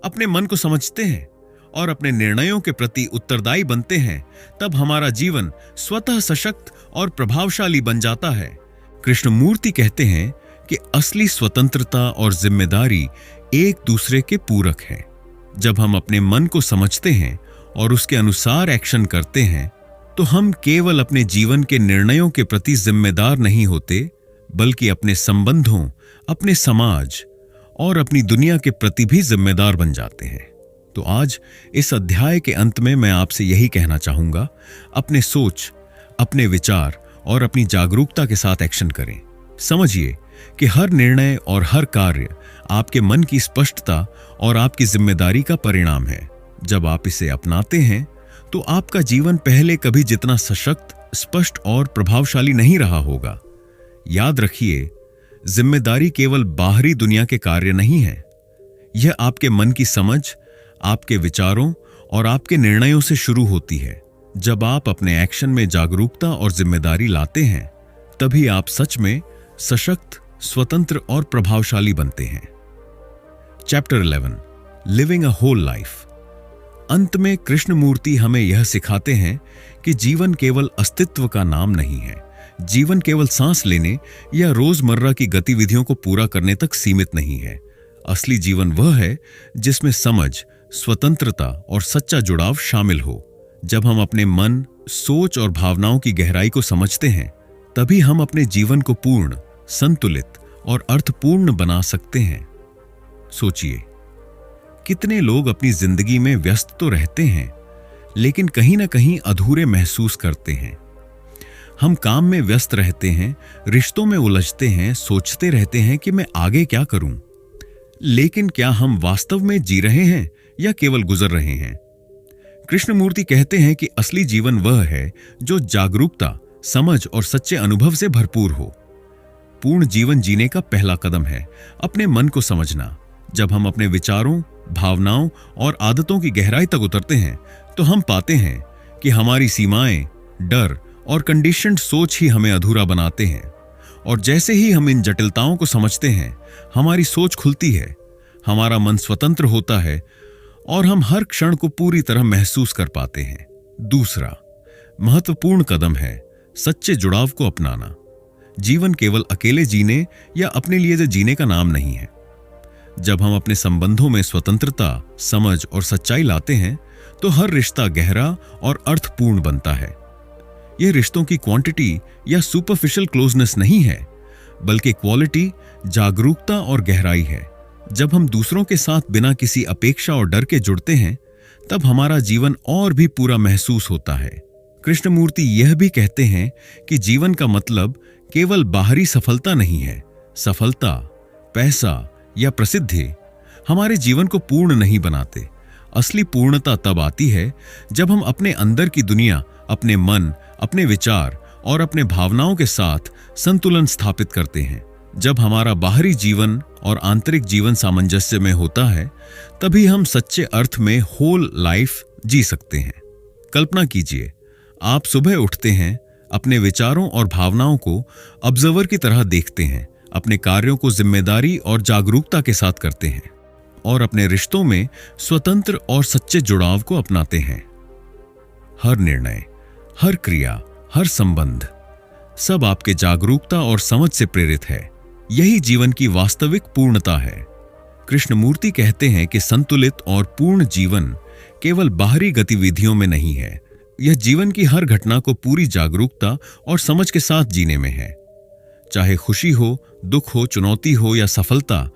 अपने मन को समझते हैं और अपने निर्णयों के प्रति उत्तरदायी बनते हैं, तब हमारा जीवन स्वतः सशक्त और प्रभावशाली बन जाता है। कृष्णमूर्ति कहते हैं कि असली स्वतंत्रता और जिम्मेदारी एक दूसरे के पूरक हैं। जब हम अपने मन को समझते हैं और उसके अनुसार एक्शन करते हैं, तो हम केवल अपने जीवन के निर्णयों के प्रति जिम्मेदार नहीं होते, बल्कि अपने संबंधों, अपने समाज और अपनी दुनिया के प्रति भी जिम्मेदार बन जाते हैं। तो आज इस अध्याय के अंत में मैं आपसे यही कहना चाहूंगा, अपने सोच, अपने विचार और अपनी जागरूकता के साथ एक्शन करें। समझिए कि हर निर्णय और हर कार्य आपके मन की स्पष्टता और आपकी जिम्मेदारी का परिणाम है। जब आप इसे अपनाते हैं, तो आपका जीवन पहले कभी जितना सशक्त, स्पष्ट और प्रभावशाली नहीं रहा होगा। याद रखिए, जिम्मेदारी केवल बाहरी दुनिया के कार्य नहीं है। यह आपके मन की समझ, आपके विचारों और आपके निर्णयों से शुरू होती है। जब आप अपने एक्शन में जागरूकता और जिम्मेदारी लाते हैं, तभी आप सच में सशक्त, स्वतंत्र और प्रभावशाली बनते हैं। Chapter 11, living a whole life. अंत में कृष्णमूर्ति हमें यह सिखाते हैं कि जीवन केवल अस्तित्व का नाम नहीं है। जीवन केवल सांस लेने या रोजमर्रा की गतिविधियों को पूरा करने तक सीमित नहीं है। असली जीवन वह है जिसमें समझ, स्वतंत्रता और सच्चा जुड़ाव शामिल हो। जब हम अपने मन, सोच और भावनाओं की गहराई को समझते हैं, तभी हम अपने जीवन को पूर्ण, संतुलित और अर्थपूर्ण बना सकते हैं। सोचिए, कितने लोग अपनी जिंदगी में व्यस्त तो रहते हैं, लेकिन कहीं ना कहीं अधूरे महसूस करते हैं। हम काम में व्यस्त रहते हैं, रिश्तों में उलझते हैं, सोचते रहते हैं कि मैं आगे क्या करूं। लेकिन क्या हम वास्तव में जी रहे हैं या केवल गुजर रहे हैं? कृष्णमूर्ति कहते हैं कि असली जीवन वह है जो जागरूकता, समझ और सच्चे अनुभव से भरपूर हो। पूर्ण जीवन जीने का पहला कदम है अपने मन को समझना। जब हम अपने विचारों, भावनाओं और आदतों की गहराई तक उतरते हैं, तो हम पाते हैं कि हमारी सीमाएं, डर और कंडीशन्ड सोच ही हमें अधूरा बनाते हैं। और जैसे ही हम इन जटिलताओं को समझते हैं, हमारी सोच खुलती है, हमारा मन स्वतंत्र होता है और हम हर क्षण को पूरी तरह महसूस कर पाते हैं। दूसरा महत्वपूर्ण कदम है सच्चे जुड़ाव को अपनाना। जीवन केवल अकेले जीने या अपने लिए जीने का नाम नहीं है। जब हम अपने संबंधों में स्वतंत्रता, समझ और सच्चाई लाते हैं, तो हर रिश्ता गहरा और अर्थपूर्ण बनता है। यह रिश्तों की क्वांटिटी या सुपरफिशियल क्लोजनेस नहीं है, बल्कि क्वालिटी, जागरूकता और गहराई है। जब हम दूसरों के साथ बिना किसी अपेक्षा और डर के जुड़ते हैं, तब हमारा जीवन और भी पूरा महसूस होता है। कृष्णमूर्ति यह भी कहते हैं कि जीवन का मतलब केवल बाहरी सफलता नहीं है। सफलता, पैसा या प्रसिद्धि हमारे जीवन को पूर्ण नहीं बनाते। असली पूर्णता तब आती है जब हम अपने अंदर की दुनिया, अपने मन, अपने विचार और अपने भावनाओं के साथ संतुलन स्थापित करते हैं। जब हमारा बाहरी जीवन और आंतरिक जीवन सामंजस्य में होता है, तभी हम सच्चे अर्थ में होल लाइफ जी सकते हैं। कल्पना कीजिए, आप सुबह उठते हैं, अपने विचारों और भावनाओं को ऑब्जर्वर की तरह देखते हैं, अपने कार्यों को जिम्मेदारी और जागरूकता के साथ करते हैं और अपने रिश्तों में स्वतंत्र और सच्चे जुड़ाव को अपनाते हैं। हर निर्णय, हर क्रिया, हर संबंध, सब आपके जागरूकता और समझ से प्रेरित है। यही जीवन की वास्तविक पूर्णता है। कृष्णमूर्ति कहते हैं कि संतुलित और पूर्ण जीवन केवल बाहरी गतिविधियों में नहीं है, यह जीवन की हर घटना को पूरी जागरूकता और समझ के साथ जीने में है। चाहे खुशी हो, दुख हो, चुनौती हो या सफलता,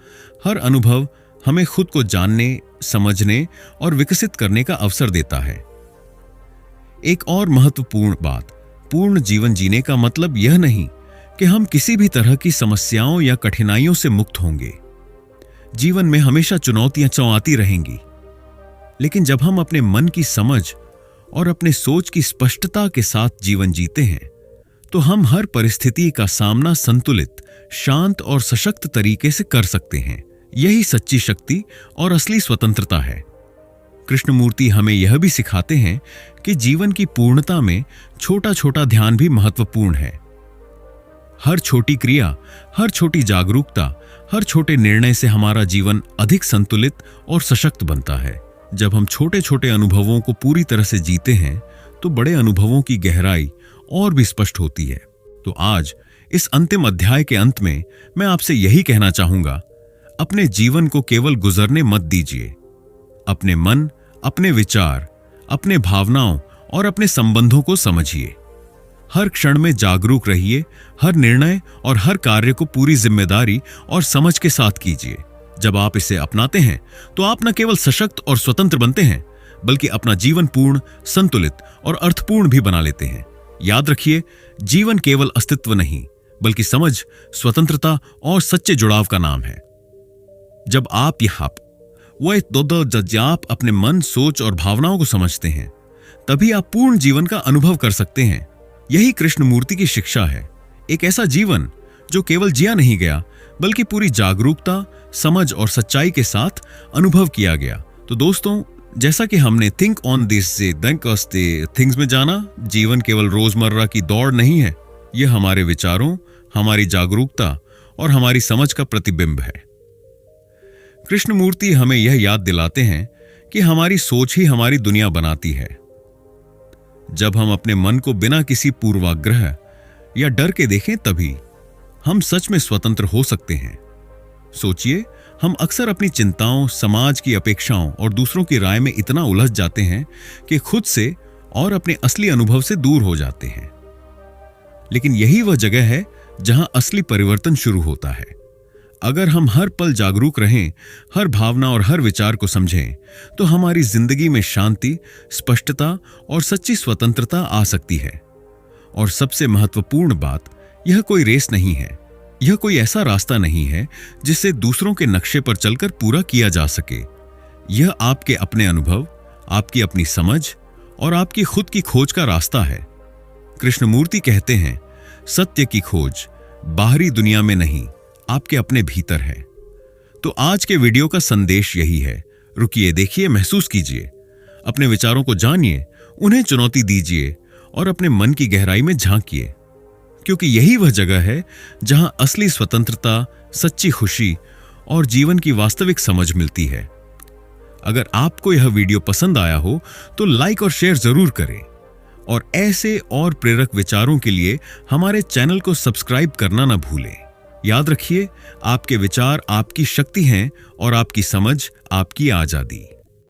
हर अनुभव हमें खुद को जानने, समझने और विकसित करने का अवसर देता है। एक और महत्वपूर्ण बात, पूर्ण जीवन जीने का मतलब यह नहीं कि हम किसी भी तरह की समस्याओं या कठिनाइयों से मुक्त होंगे। जीवन में हमेशा चुनौतियां आती रहेंगी, लेकिन जब हम अपने मन की समझ और अपने सोच की स्पष्टता के साथ जीवन जीते हैं, तो हम हर परिस्थिति का सामना संतुलित, शांत और सशक्त तरीके से कर सकते हैं। यही सच्ची शक्ति और असली स्वतंत्रता है। कृष्णमूर्ति हमें यह भी सिखाते हैं कि जीवन की पूर्णता में छोटा छोटा ध्यान भी महत्वपूर्ण है। हर छोटी क्रिया, हर छोटी जागरूकता, हर छोटे निर्णय से हमारा जीवन अधिक संतुलित और सशक्त बनता है। जब हम छोटे छोटे अनुभवों को पूरी तरह से जीते हैं, तो बड़े अनुभवों की गहराई और भी स्पष्ट होती है। तो आज इस अंतिम अध्याय के अंत में मैं आपसे यही कहना चाहूंगा, अपने जीवन को केवल गुजरने मत दीजिए। अपने मन, अपने विचार, अपने भावनाओं और अपने संबंधों को समझिए। हर क्षण में जागरूक रहिए, हर निर्णय और हर कार्य को पूरी जिम्मेदारी और समझ के साथ कीजिए। जब आप इसे अपनाते हैं, तो आप न केवल सशक्त और स्वतंत्र बनते हैं, बल्कि अपना जीवन पूर्ण, संतुलित और अर्थपूर्ण भी बना लेते हैं। याद रखिए, जीवन केवल अस्तित्व नहीं, बल्कि समझ, स्वतंत्रता और सच्चे जुड़ाव का नाम है। जब आप आप अपने मन, सोच और भावनाओं को समझते हैं, तभी आप पूर्ण जीवन का अनुभव कर सकते हैं। यही कृष्णमूर्ति की शिक्षा है। एक ऐसा जीवन जो केवल जिया नहीं गया, बल्कि पूरी जागरूकता, समझ और सच्चाई के साथ अनुभव किया गया। तो दोस्तों, जैसा कि हमने थिंक ऑन दिस से थिंग्स में जाना, जीवन केवल रोजमर्रा की दौड़ नहीं है, यह हमारे विचारों, हमारी जागरूकता और हमारी समझ का प्रतिबिंब है। कृष्णमूर्ति हमें यह याद दिलाते हैं कि हमारी सोच ही हमारी दुनिया बनाती है। जब हम अपने मन को बिना किसी पूर्वाग्रह या डर के देखें, तभी हम सच में स्वतंत्र हो सकते हैं। सोचिए, हम अक्सर अपनी चिंताओं, समाज की अपेक्षाओं और दूसरों की राय में इतना उलझ जाते हैं कि खुद से और अपने असली अनुभव से दूर हो जाते हैं। लेकिन यही वह जगह है जहां असली परिवर्तन शुरू होता है। अगर हम हर पल जागरूक रहें, हर भावना और हर विचार को समझें, तो हमारी जिंदगी में शांति, स्पष्टता और सच्ची स्वतंत्रता आ सकती है। और सबसे महत्वपूर्ण बात, यह कोई रेस नहीं है, यह कोई ऐसा रास्ता नहीं है जिसे दूसरों के नक्शे पर चलकर पूरा किया जा सके। यह आपके अपने अनुभव, आपकी अपनी समझ और आपकी खुद की खोज का रास्ता है। कृष्णमूर्ति कहते हैं, सत्य की खोज बाहरी दुनिया में नहीं, आपके अपने भीतर है। तो आज के वीडियो का संदेश यही है, रुकिए, देखिए, महसूस कीजिए, अपने विचारों को जानिए, उन्हें चुनौती दीजिए और अपने मन की गहराई में झांकिए, क्योंकि यही वह जगह है जहां असली स्वतंत्रता, सच्ची खुशी और जीवन की वास्तविक समझ मिलती है। अगर आपको यह वीडियो पसंद आया हो तो लाइक और शेयर जरूर करें, और ऐसे और प्रेरक विचारों के लिए हमारे चैनल को सब्सक्राइब करना न भूलें। याद रखिए, आपके विचार आपकी शक्ति हैं और आपकी समझ आपकी आजादी।